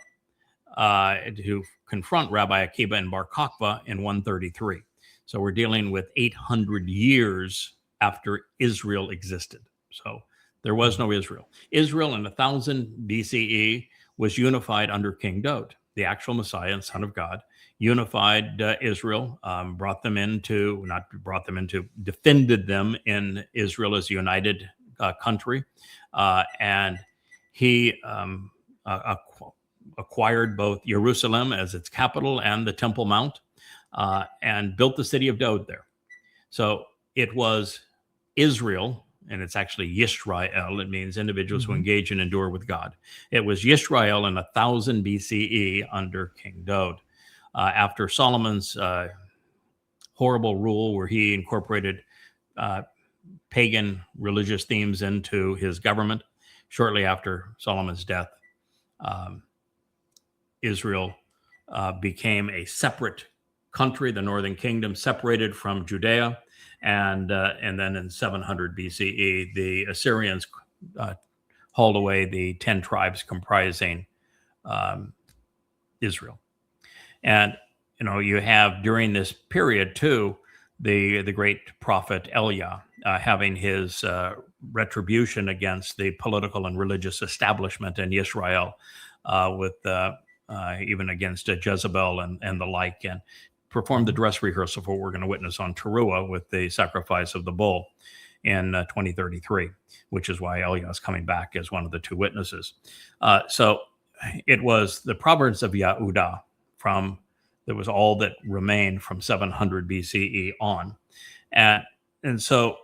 S3: to confront Rabbi Akiba and Bar Kokhba in 133. So we're dealing with 800 years after Israel existed. So there was no Israel. Israel in 1000 BCE was unified under King Daud, the actual Messiah and Son of God, unified Israel, defended them in Israel as a united country, and he acquired both Jerusalem as its capital and the Temple Mount, and built the city of David there. So it was Israel, and it's actually Yisrael. It means individuals who engage and endure with God. It was Yisrael in 1000 BCE under King David. After Solomon's horrible rule, where he incorporated pagan religious themes into his government, shortly after Solomon's death, Israel became a separate country, the northern kingdom, separated from Judea. And then in 700 BCE, the Assyrians hauled away the 10 tribes comprising Israel. And, you have during this period too, the great prophet Eliah having his retribution against the political and religious establishment in Israel, with even against Jezebel and the like, and performed the dress rehearsal for what we're going to witness on Teruah with the sacrifice of the bull in 2033, which is why Eliah is coming back as one of the two witnesses. So it was the province of Yehudah that was all that remained from 700 BCE on. And so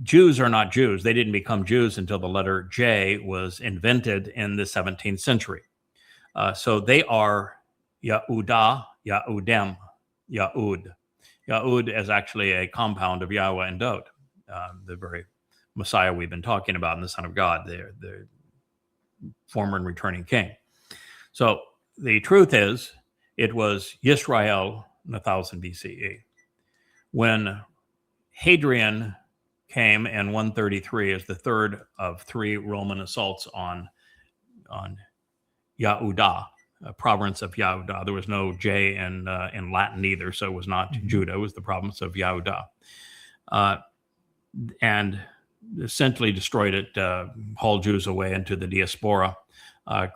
S3: Jews are not Jews. They didn't become Jews until the letter J was invented in the 17th century. So they are Yehudah, Yehudem, Yahud. Yahud is actually a compound of Yahweh and Dod, the very Messiah we've been talking about, and the Son of God, the former and returning king. So the truth is, it was Yisrael in 1000 BCE. When Hadrian came in 133 as the third of 3 Roman assaults on Yehudah, a province of Yehudah. There was no J in Latin either, so it was not Judah. It was the province of Yehudah. And essentially destroyed it, hauled Jews away into the diaspora,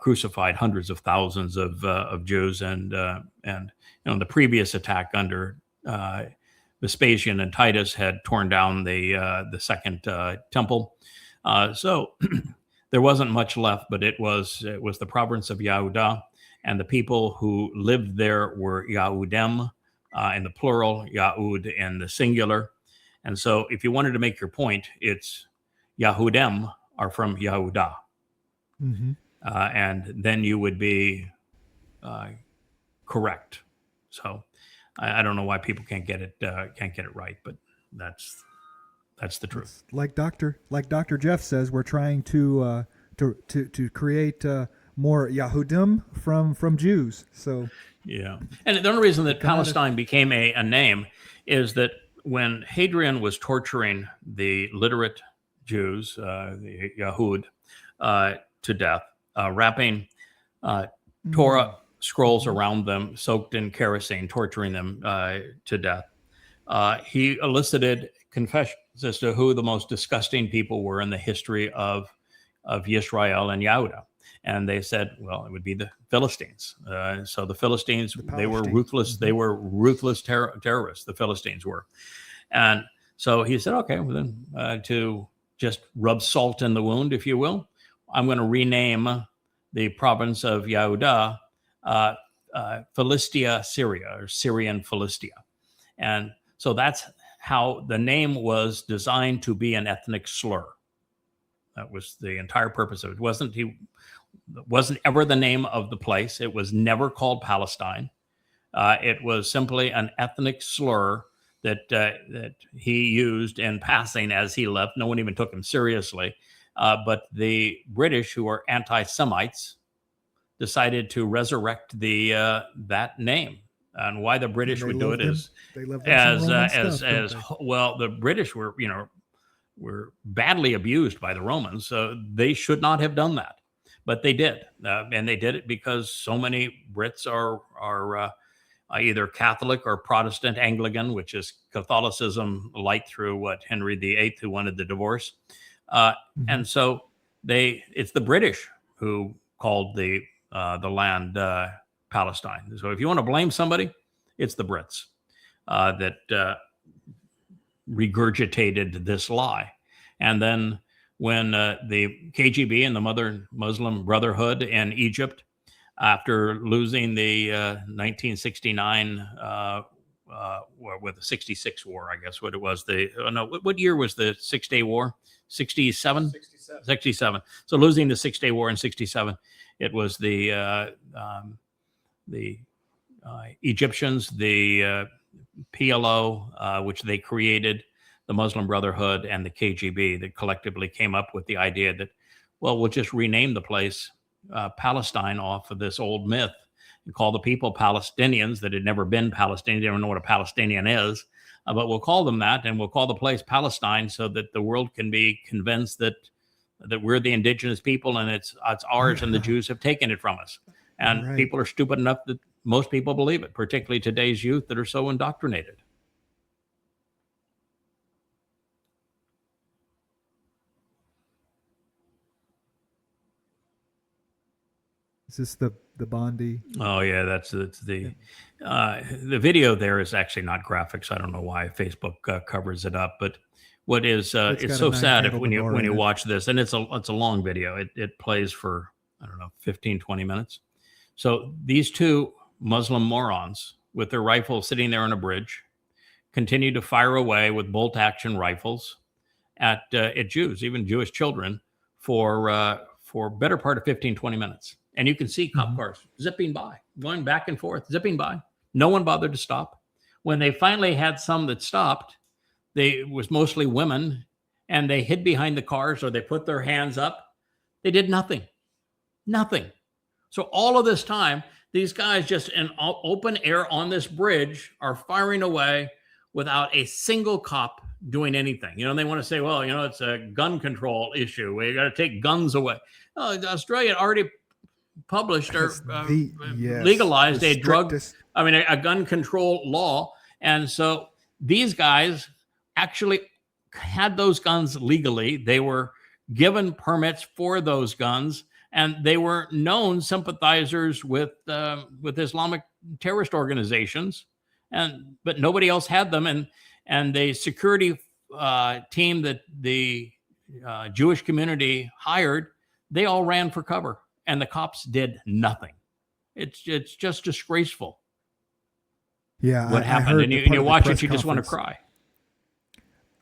S3: crucified hundreds of thousands of Jews, and the previous attack under Vespasian and Titus had torn down the second temple. So there wasn't much left, but it was the province of Yehudah, and the people who lived there were Yahudem in the plural, Yahud in the singular. And so if you wanted to make your point, it's Yahudem are from Yehudah. And then you would be correct. So I don't know why people can't get it right, but that's the truth.
S2: Like Dr. Jeff says, we're trying to create more Yahudim from Jews. So
S3: yeah, and the only reason that Palestine became a name is that when Hadrian was torturing the literate Jews, the Yahud, to death, wrapping Torah scrolls around them, soaked in kerosene, torturing them to death, he elicited confessions as to who the most disgusting people were in the history of Yisrael and Yehudah. And they said, well, it would be the Philistines. So the Philistines, they were ruthless. They were ruthless terrorists. The Philistines were. And so he said, okay, well then to just rub salt in the wound, if you will, I'm going to rename the province of Yehudah Philistia, Syria, or Syrian Philistia. And so that's how the name was designed to be an ethnic slur. That was the entire purpose of it. It wasn't ever the name of the place. It was never called Palestine. It was simply an ethnic slur that he used in passing as he left. No one even took him seriously. But the British, who are anti-Semites, decided to resurrect that name. And why the British would do it is as well. The British were badly abused by the Romans, so they should not have done that, but they did, and they did it because so many Brits are either Catholic or Protestant Anglican, which is Catholicism light through what Henry VIII, who wanted the divorce, and so it's the British who called the land Palestine. So if you want to blame somebody, it's the Brits that regurgitated this lie. And then when the KGB and the Muslim Brotherhood in Egypt, after losing the 1969 with the 66 war, I guess what it was. What year was the 6-Day War? 67? 67. So losing the 6-Day War in 67, it was the Egyptians, the PLO, which they created, the Muslim Brotherhood, and the KGB that collectively came up with the idea that, well, we'll just rename the place Palestine off of this old myth and call the people Palestinians that had never been Palestinian. They don't know what a Palestinian is, but we'll call them that, and we'll call the place Palestine so that the world can be convinced that we're the indigenous people and it's ours, and the Jews have taken it from us. And people are stupid enough that most people believe it, particularly today's youth that are so indoctrinated.
S2: Is this the Bondi?
S3: Oh yeah, that's the video there is actually not graphics. I don't know why Facebook covers it up, but what is it's so sad when you watch this, and it's a long video. It plays for, I don't know, 15, 20 minutes. So these two Muslim morons with their rifles sitting there on a bridge continue to fire away with bolt action rifles at Jews, even Jewish children, for better part of 15, 20 minutes. And you can see cop cars zipping by, going back and forth, zipping by. No one bothered to stop. When they finally had some that stopped, it was mostly women, and they hid behind the cars or they put their hands up. They did nothing. Nothing. So all of this time, these guys just in open air on this bridge are firing away without a single cop doing anything. They want to say, well, it's a gun control issue. We got to take guns away. Australia already published or legalized a gun control law. And so these guys actually had those guns legally. They were given permits for those guns, and they were known sympathizers with Islamic terrorist organizations, but nobody else had them. And the security team that the Jewish community hired, they all ran for cover, and the cops did nothing. It's just disgraceful.
S2: Yeah,
S3: what happened? And you watch it, you just want to cry.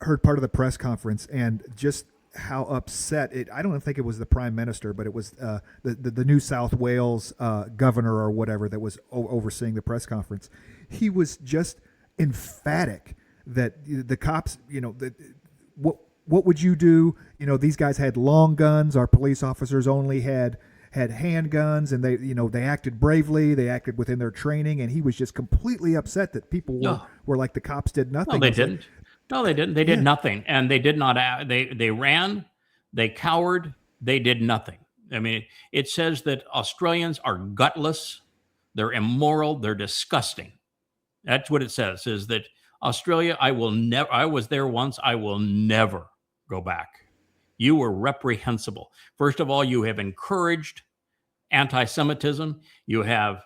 S2: Heard part of the press conference and just how upset it. I don't think it was the prime minister, but it was the New South Wales governor or whatever that was overseeing the press conference. He was just emphatic that the cops, what would you do? These guys had long guns. Our police officers only had handguns, and they acted bravely. They acted within their training, and he was just completely upset that people were like the cops did nothing.
S3: No, they didn't. No, they didn't. They did nothing, and they did not. They ran. They cowered. They did nothing. I mean, it says that Australians are gutless. They're immoral. They're disgusting. That's what it says. Is that Australia? I will never. I was there once. I will never go back. You were reprehensible. First of all, you have encouraged anti-Semitism. You have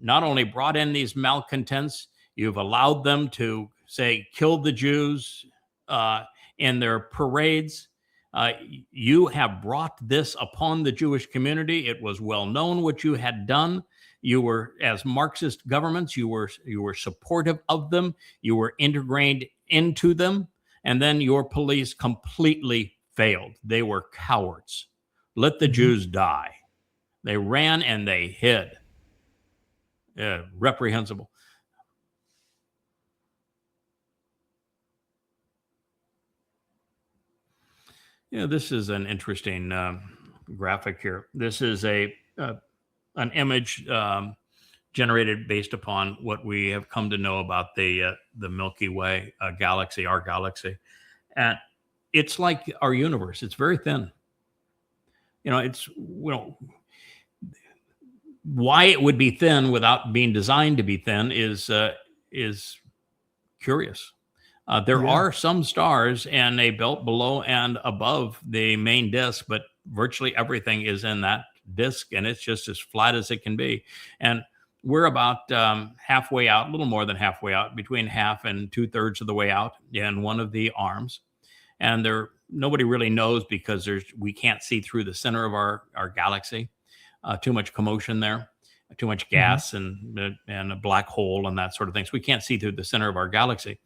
S3: not only brought in these malcontents, you've allowed them to say, kill the Jews in their parades. You have brought this upon the Jewish community. It was well known what you had done. You were, as Marxist governments, you were supportive of them. You were integrated into them. And then your police completely failed. They were cowards. Let the Jews die. They ran and they hid. Yeah, reprehensible. This is an interesting graphic here. This is an image generated based upon what we have come to know about the Milky Way galaxy, our galaxy, and it's like our universe. It's very thin. Why it would be thin without being designed to be thin is curious. There are some stars in a belt below and above the main disk, but virtually everything is in that disk, and it's just as flat as it can be. And we're about halfway out, a little more than halfway out, between half and 2/3 of the way out in one of the arms. And there nobody really knows because we can't see through the center of our galaxy. Too much commotion there, too much gas and a black hole and that sort of thing. So we can't see through the center of our galaxy.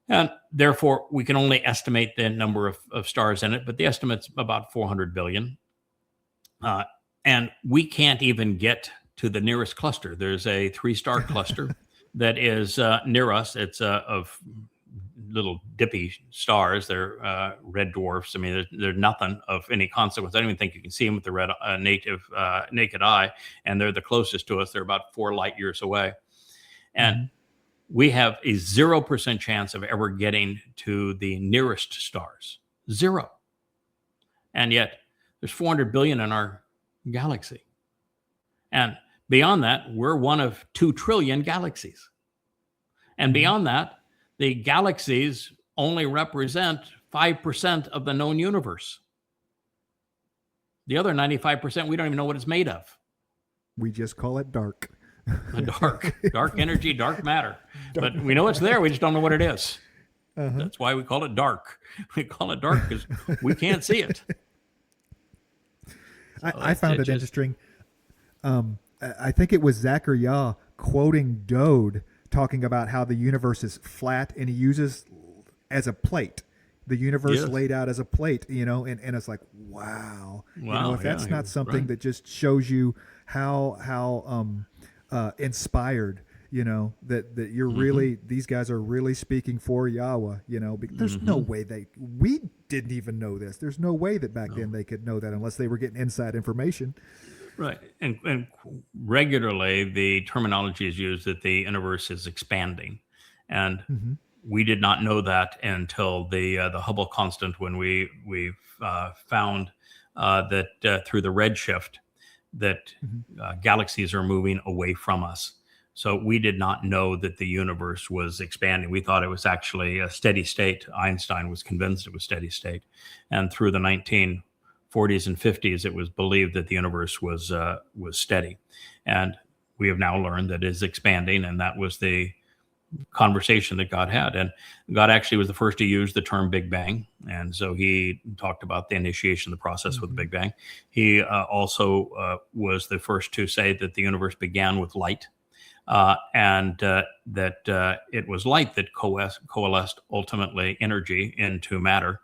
S3: And therefore, we can only estimate the number of stars in it, but the estimate's about 400 billion. And we can't even get to the nearest cluster. There's a 3-star cluster that is near us. It's of little dippy stars. They're red dwarfs. I mean, they're nothing of any consequence. I don't even think you can see them with the naked eye, and they're the closest to us. They're about 4 light years away. And we have a 0% chance of ever getting to the nearest stars. 0. And yet there's 400 billion in our galaxy. And beyond that, we're one of 2 trillion galaxies. And beyond that, the galaxies only represent 5% of the known universe. The other 95%, we don't even know what it's made of.
S2: We just call it dark.
S3: Dark energy, dark matter. But we know it's there. We just don't know what it is. That's why we call it dark. We call it dark because we can't see it.
S2: I found it interesting. I think it was Zachariah quoting Dode talking about how the universe is flat, and he uses as a plate. The universe laid out as a plate, and it's like, wow. If that's not something that just shows you how inspired, that you're really, these guys are really speaking for Yahweh, there's no way we didn't even know this. There's no way that back then they could know that unless they were getting inside information.
S3: Right. And regularly the terminology is used that the universe is expanding. And we did not know that until the Hubble constant, when we found that through the redshift that galaxies are moving away from us. So we did not know that the universe was expanding. We thought it was actually a steady state. Einstein was convinced it was steady state. And through the 1940s and 50s, it was believed that the universe was steady. And we have now learned that it is expanding, and that was the conversation that God had. And God actually was the first to use the term Big Bang. And so he talked about the initiation of the process with the Big Bang. He also was the first to say that the universe began with light, and that it was light that coalesced ultimately energy into matter.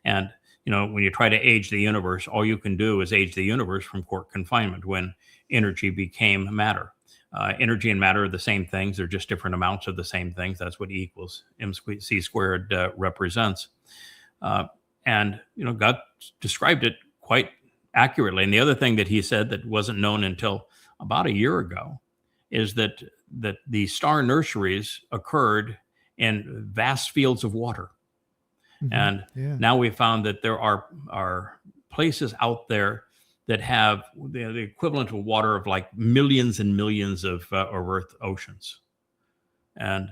S3: And when you try to age the universe, all you can do is age the universe from court confinement when energy became matter. Energy and matter are the same things. They're just different amounts of the same things. That's what E equals MC squared represents. And God described it quite accurately. And the other thing that he said that wasn't known until about a year ago is that the star nurseries occurred in vast fields of water. And now we found that there are places out there that have the equivalent of water of like millions and millions of Earth oceans. And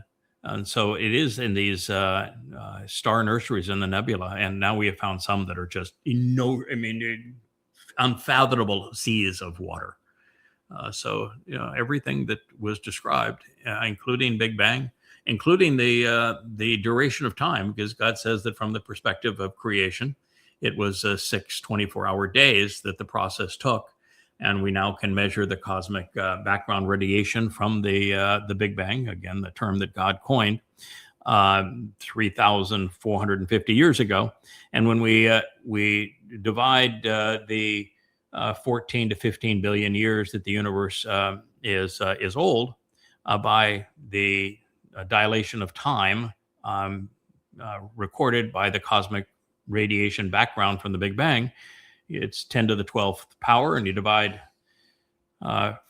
S3: so it is in these star nurseries in the nebula. And now we have found some that are just unfathomable seas of water. So everything that was described, including Big Bang, including the duration of time, because God says that from the perspective of creation, it was 6 24-hour days that the process took. And we now can measure the cosmic background radiation from the Big Bang, again, the term that God coined 3,450 years ago. And when we divide the 14 to 15 billion years that the universe is old by the dilation of time recorded by the cosmic radiation background from the Big Bang, it's 10 to the 12th power, and you divide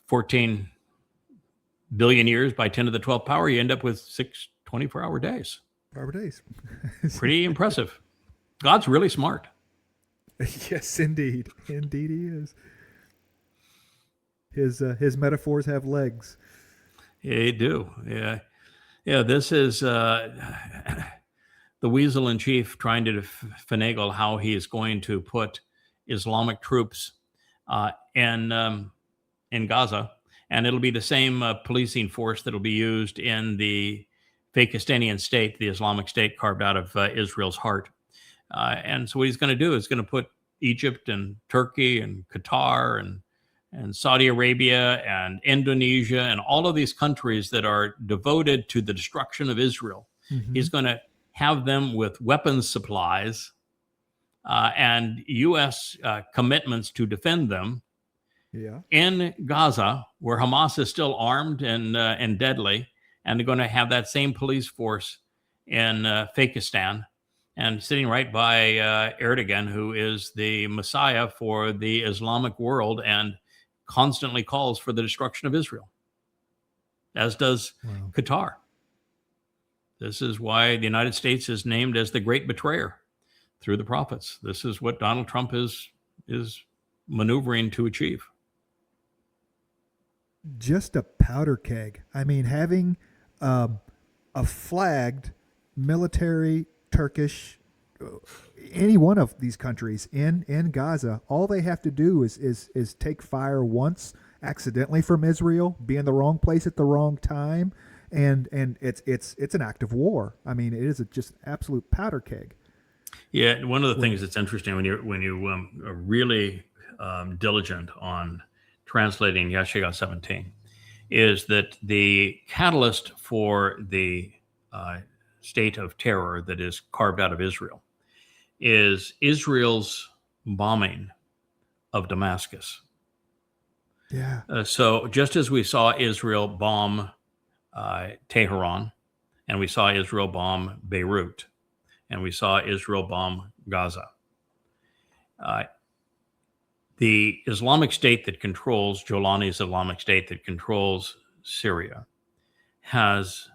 S3: 14 billion years by 10 to the 12th power, you end up with 6 24-hour days.
S2: 4 days.
S3: Pretty impressive. God's really smart.
S2: Yes, indeed. Indeed he is. His metaphors have legs.
S3: They do. Yeah. This is the weasel in chief trying to finagle how he is going to put Islamic troops in Gaza, and it'll be the same policing force that'll be used in the Fakistanian state, the Islamic State carved out of Israel's heart. And so what he's going to do is going to put Egypt and Turkey and Qatar and Saudi Arabia and Indonesia and all of these countries that are devoted to the destruction of Israel.
S2: Mm-hmm.
S3: He's going to have them with weapons supplies and U.S. Commitments to defend them in Gaza, where Hamas is still armed and deadly, and they're going to have that same police force in Fakistan, and sitting right by Erdogan, who is the messiah for the Islamic world and constantly calls for the destruction of Israel, as does Qatar. This is why the United States is named as the great betrayer through the prophets. This is what Donald Trump is maneuvering to achieve.
S2: Just a powder keg. I mean, having a flagged military Turkish, any one of these countries in Gaza, all they have to do is take fire once accidentally from Israel, be in the wrong place at the wrong time, and it's an act of war. I mean, it is just absolute powder keg.
S3: Yeah, one of the things that's interesting when you are really diligent on translating YAHOWAH 17 is that the catalyst for the state of terror that is carved out of Israel is Israel's bombing of Damascus.
S2: Yeah.
S3: So just as we saw Israel bomb Tehran, and we saw Israel bomb Beirut, and we saw Israel bomb Gaza, the Islamic State that controls, Jolani's Islamic State that controls Syria, has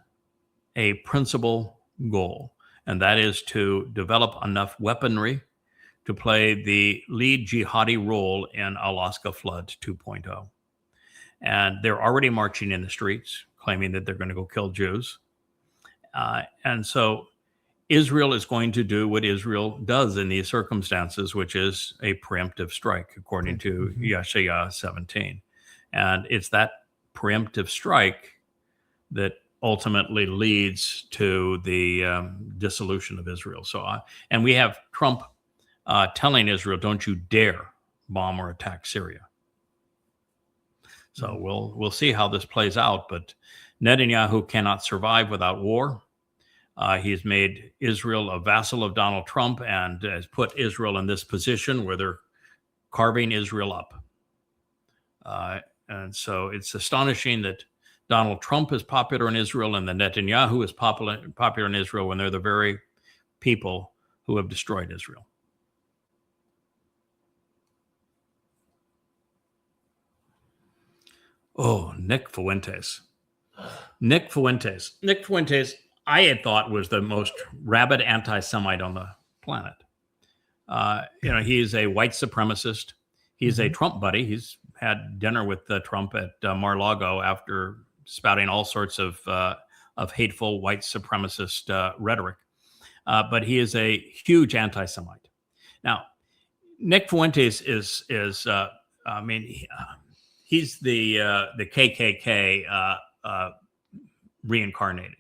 S3: a principal goal, and that is to develop enough weaponry to play the lead jihadi role in Alaska Flood 2.0. And they're already marching in the streets, claiming that they're going to go kill Jews. And so Israel is going to do what Israel does in these circumstances, which is a preemptive strike, according to YAHOWAH 17. And it's that preemptive strike that ultimately leads to the dissolution of Israel. So, and we have Trump telling Israel, "Don't you dare bomb or attack Syria." So we'll see how this plays out. But Netanyahu cannot survive without war. He's made Israel a vassal of Donald Trump and has put Israel in this position where they're carving Israel up. And so it's astonishing that Donald Trump is popular in Israel and that Netanyahu is popular in Israel when they're the very people who have destroyed Israel. Oh, Nick Fuentes. Nick Fuentes, I had thought was the most rabid anti-Semite on the planet. He's a white supremacist. He's a Trump buddy. He's had dinner with Trump at Mar-a-Lago after spouting all sorts of hateful white supremacist rhetoric. But he is a huge anti-Semite. Now, Nick Fuentes is he's the KKK reincarnated.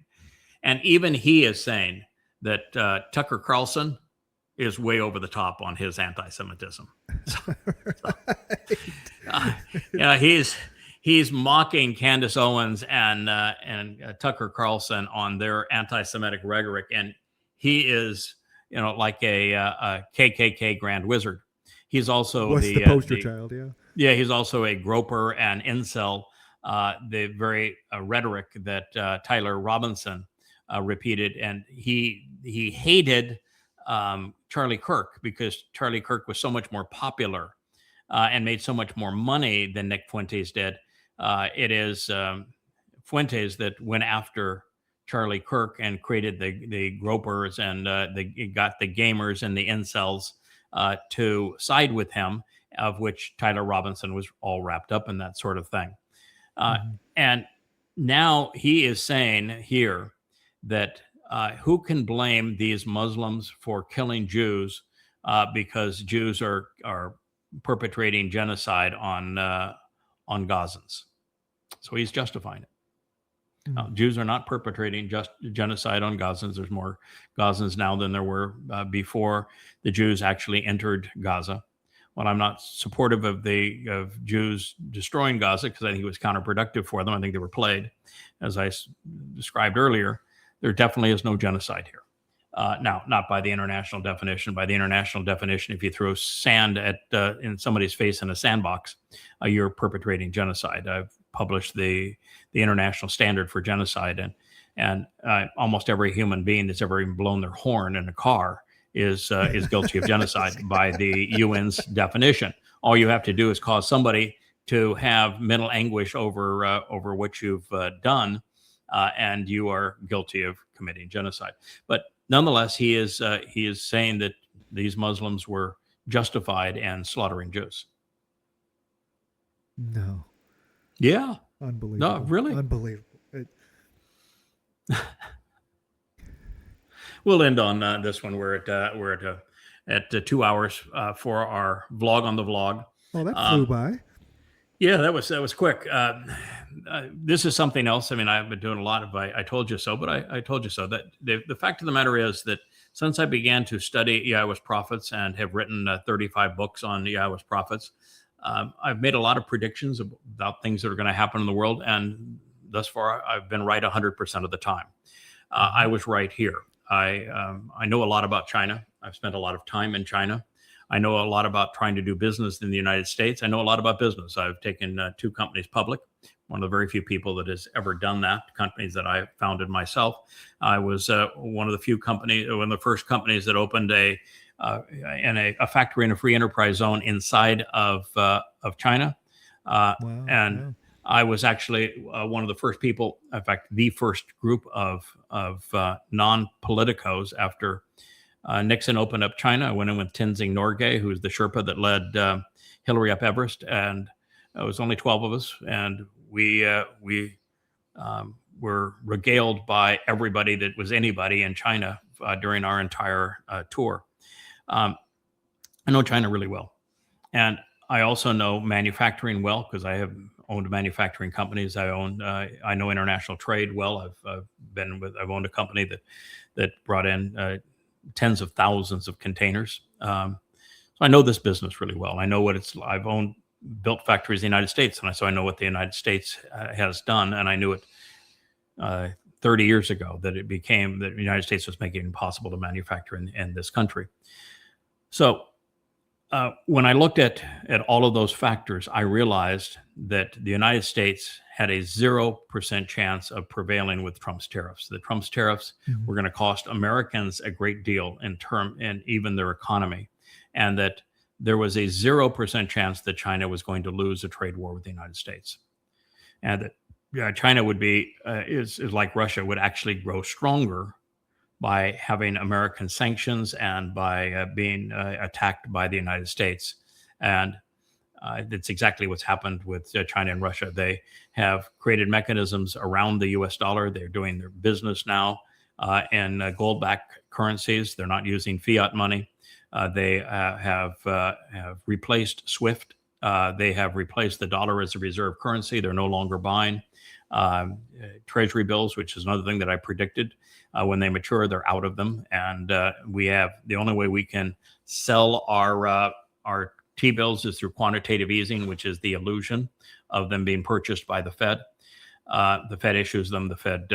S3: And even he is saying that Tucker Carlson is way over the top on his anti-Semitism. He's mocking Candace Owens and Tucker Carlson on their anti-Semitic rhetoric, and he is like a KKK grand wizard. He's also
S2: the poster child.
S3: Yeah, he's also a groper and incel. The very rhetoric that Tyler Robinson repeated, and he hated Charlie Kirk because Charlie Kirk was so much more popular and made so much more money than Nick Fuentes did. It is Fuentes that went after Charlie Kirk and created the gropers and got the gamers and the incels to side with him, of which Tyler Robinson was all wrapped up in that sort of thing. And now he is saying here that who can blame these Muslims for killing Jews because Jews are perpetrating genocide on Gazans. So he's justifying it. Jews are not perpetrating just genocide on Gazans. There's more Gazans now than there were before the Jews actually entered Gaza. Well, I'm not supportive of Jews destroying Gaza because I think it was counterproductive for them. I think they were played, as I described earlier. There definitely is no genocide here. Now, not by the international definition. By the international definition, if you throw sand in somebody's face in a sandbox, you're perpetrating genocide. I've published the international standard for genocide, and almost every human being that's ever even blown their horn in a car is guilty of genocide by the UN's definition. All you have to do is cause somebody to have mental anguish over what you've done, and you are guilty of committing genocide. But nonetheless, he is saying that these Muslims were justified in slaughtering Jews.
S2: No.
S3: Yeah.
S2: Unbelievable.
S3: No, really.
S2: Unbelievable.
S3: We'll end on this one. We're at 2 hours for our vlog on the vlog.
S2: Oh, that flew by.
S3: Yeah, that was quick. This is something else. I mean, I've been doing a lot of I told you so, but I told you so. That the fact of the matter is that since I began to study YAHOWAH's prophets and have written 35 books on YAHOWAH's prophets, I've made a lot of predictions about things that are going to happen in the world, and thus far I've been right 100% of the time. I was right here. I know a lot about China. I've spent a lot of time in China. I know a lot about trying to do business in the United States. I know a lot about business. I've taken 2 companies public. One of the very few people that has ever done that, companies that I founded myself. I was one of the first companies that opened a factory in a free enterprise zone inside of China. Wow. I was actually one of the first people, in fact, the first group of non-politicos after Nixon opened up China. I went in with Tenzing Norgay, who was the Sherpa that led Hillary up Everest, and it was only 12 of us, and we were regaled by everybody that was anybody in China during our entire tour. I know China really well, and I also know manufacturing well because I have owned manufacturing companies. I know international trade well. I've owned a company that brought in tens of thousands of containers. So I know this business really well. I know what I've built factories in the United States, and so I know what the United States has done, and I knew it 30 years ago that the United States was making it impossible to manufacture in this country. So when I looked at all of those factors, I realized that the United States had a 0% chance of prevailing with Trump's tariffs. The Trump's tariffs were going to cost Americans a great deal and even their economy, and that there was a 0% chance that China was going to lose a trade war with the United States, and that China would be is like Russia, would actually grow stronger by having American sanctions and by being attacked by the United States. And that's exactly what's happened with China and Russia. They have created mechanisms around the US dollar. They're doing their business now in gold-backed currencies. They're not using fiat money. They have replaced SWIFT. They have replaced the dollar as a reserve currency. They're no longer buying treasury bills, which is another thing that I predicted. When they mature, they're out of them. And we have the only way we can sell our T-bills is through quantitative easing, which is the illusion of them being purchased by the Fed. The Fed issues them. The Fed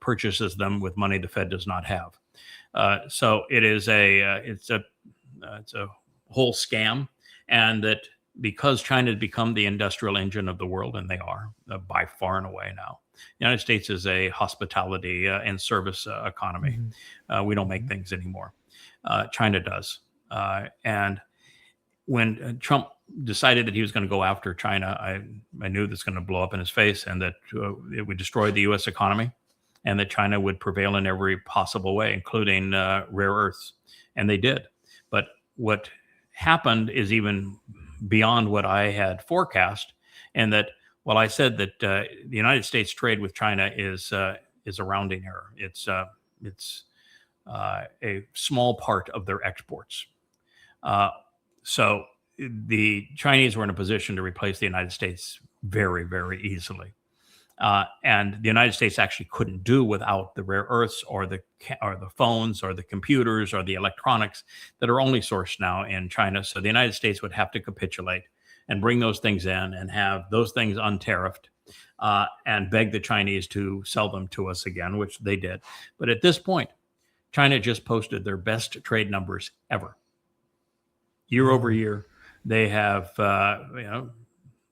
S3: purchases them with money the Fed does not have. So it is it's a whole scam, and that because China has become the industrial engine of the world, and they are by far and away now. The United States is a hospitality and service economy. We don't make things anymore. China does. And when Trump decided that he was going to go after China, I knew that's going to blow up in his face, and that it would destroy the U.S. economy, and that China would prevail in every possible way, including rare earths. And they did. But what happened is even beyond what I had forecast, and that while I said that the United States trade with China is a rounding error, it's a small part of their exports. So the Chinese were in a position to replace the United States very, very easily. And the United States actually couldn't do without the rare earths or the phones or the computers or the electronics that are only sourced now in China. So the United States would have to capitulate and bring those things in and have those things untariffed and beg the Chinese to sell them to us again, which they did. But at this point, China just posted their best trade numbers ever. Year over year, they have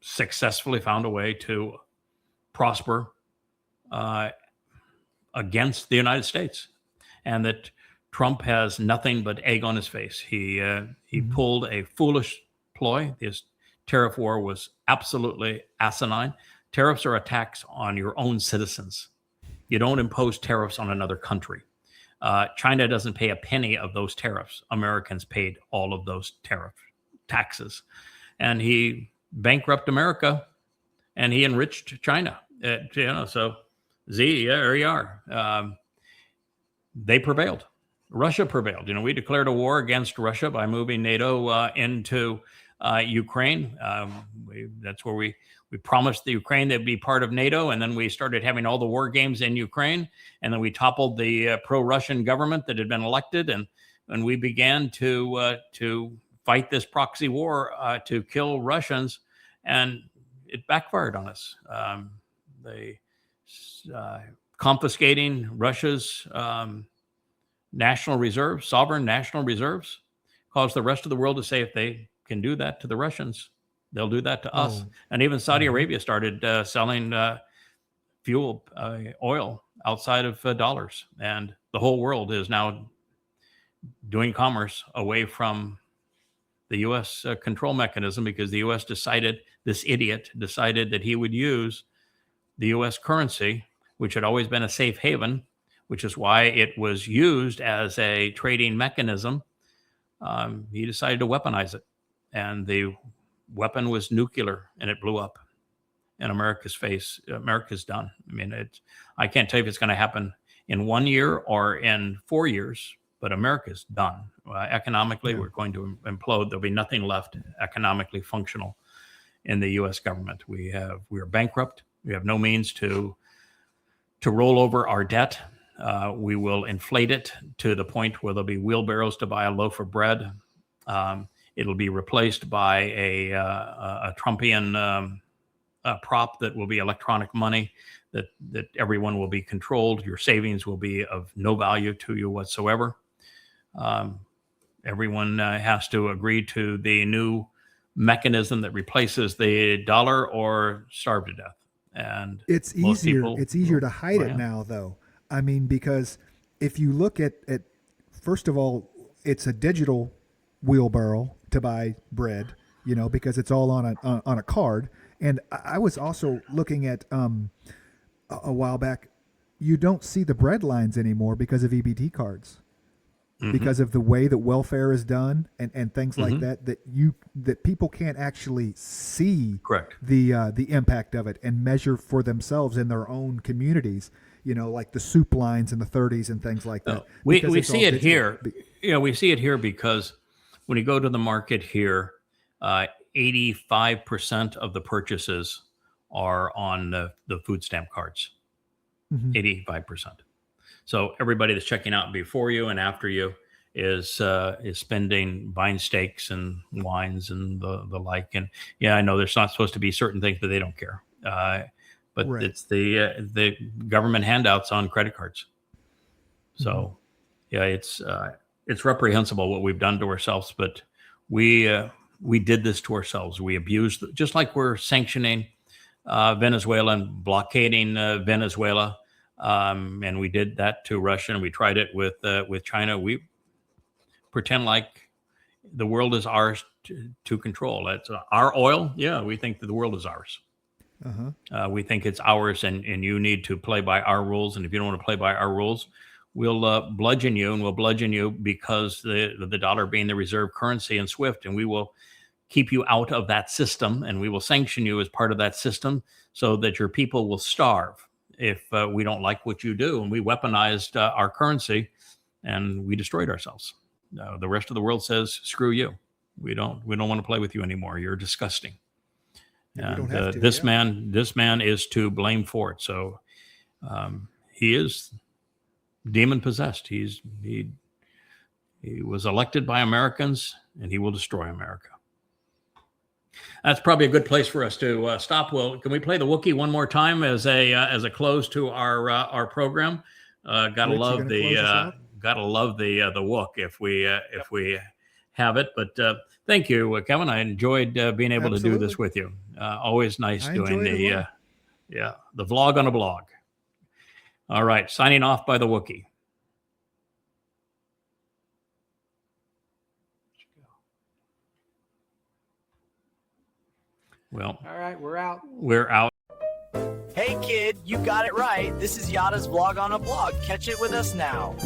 S3: successfully found a way to prosper against the United States, and that Trump has nothing but egg on his face. He pulled a foolish ploy. His tariff war was absolutely asinine. Tariffs are attacks on your own citizens. You don't impose tariffs on another country. China doesn't pay a penny of those tariffs. Americans paid all of those taxes. And he bankrupted America and he enriched China. So there you are. They prevailed. Russia prevailed. We declared a war against Russia by moving NATO into Ukraine. That's where we promised the Ukraine they'd be part of NATO, and then we started having all the war games in Ukraine, and then we toppled the pro-Russian government that had been elected, and we began to fight this proxy war to kill Russians, and it backfired on us. They confiscating Russia's national reserves, sovereign national reserves, caused the rest of the world to say if they can do that to the Russians, they'll do that to us. And even Saudi Arabia started selling oil outside of dollars. And the whole world is now doing commerce away from the U.S. Control mechanism, because the U.S. this idiot decided that he would use the U.S. currency, which had always been a safe haven, which is why it was used as a trading mechanism. He decided to weaponize it. And the weapon was nuclear, and it blew up in America's face. America's done. I mean, I can't tell you if it's going to happen in 1 year or in 4 years, but America's done. Economically, we're going to implode. There'll be nothing left economically functional in the U.S. government. We are bankrupt. We have no means to roll over our debt. We will inflate it to the point where there'll be wheelbarrows to buy a loaf of bread. It'll be replaced by a Trumpian prop that will be electronic money, that everyone will be controlled. Your savings will be of no value to you whatsoever. Everyone has to agree to the new mechanism that replaces the dollar or starve to death. And
S2: it's easier to hide it now, though. I mean, because if you look at first of all, it's a digital wheelbarrow to buy bread, because it's all on a card. And I was also looking at a while back, you don't see the bread lines anymore because of EBT cards, because of the way that welfare is done and things like that people can't actually see the impact of it and measure for themselves in their own communities. Like the soup lines in the 30s and things like that.
S3: We see it here. We see it here because when you go to the market here, 85% of the purchases are on the food stamp cards. 85%. So everybody that's checking out before you and after you is spending, buying steaks and wines and the like. And I know there's not supposed to be certain things, but they don't care. But it's the government handouts on credit cards. So it's reprehensible what we've done to ourselves, but we did this to ourselves. We abused, just like we're sanctioning Venezuela and blockading Venezuela, and we did that to Russia, and we tried it with China. We pretend like the world is ours to control. It's our oil. Yeah, we think that the world is ours. We think it's ours, and you need to play by our rules. And if you don't want to play by our rules, we'll bludgeon you, and we'll bludgeon you because the dollar being the reserve currency in SWIFT, and we will keep you out of that system, and we will sanction you as part of that system so that your people will starve if we don't like what you do. And we weaponized our currency, and we destroyed ourselves. The rest of the world says, screw you. We don't want to play with you anymore. You're disgusting.
S2: And we don't
S3: And
S2: have to,
S3: this
S2: yeah.
S3: man is to blame for it. So he is demon possessed. He was elected by Americans, and he will destroy America. That's probably a good place for us to stop. Well, can we play the Wookiee one more time as a close to our program? Gotta
S2: Rich,
S3: love
S2: you gonna close us out?
S3: the Wook if we have it. But thank you, Kevin. I enjoyed being able to do this
S2: Absolutely.
S3: with you. Always nice
S2: I
S3: doing
S2: enjoyed it
S3: the vlog on a blog. All right, signing off by the Wookiee. Well,
S4: All right, we're out.
S3: we're out.
S1: Hey kid, you got it right. This is Yada's vlog on a blog. Catch it with us now.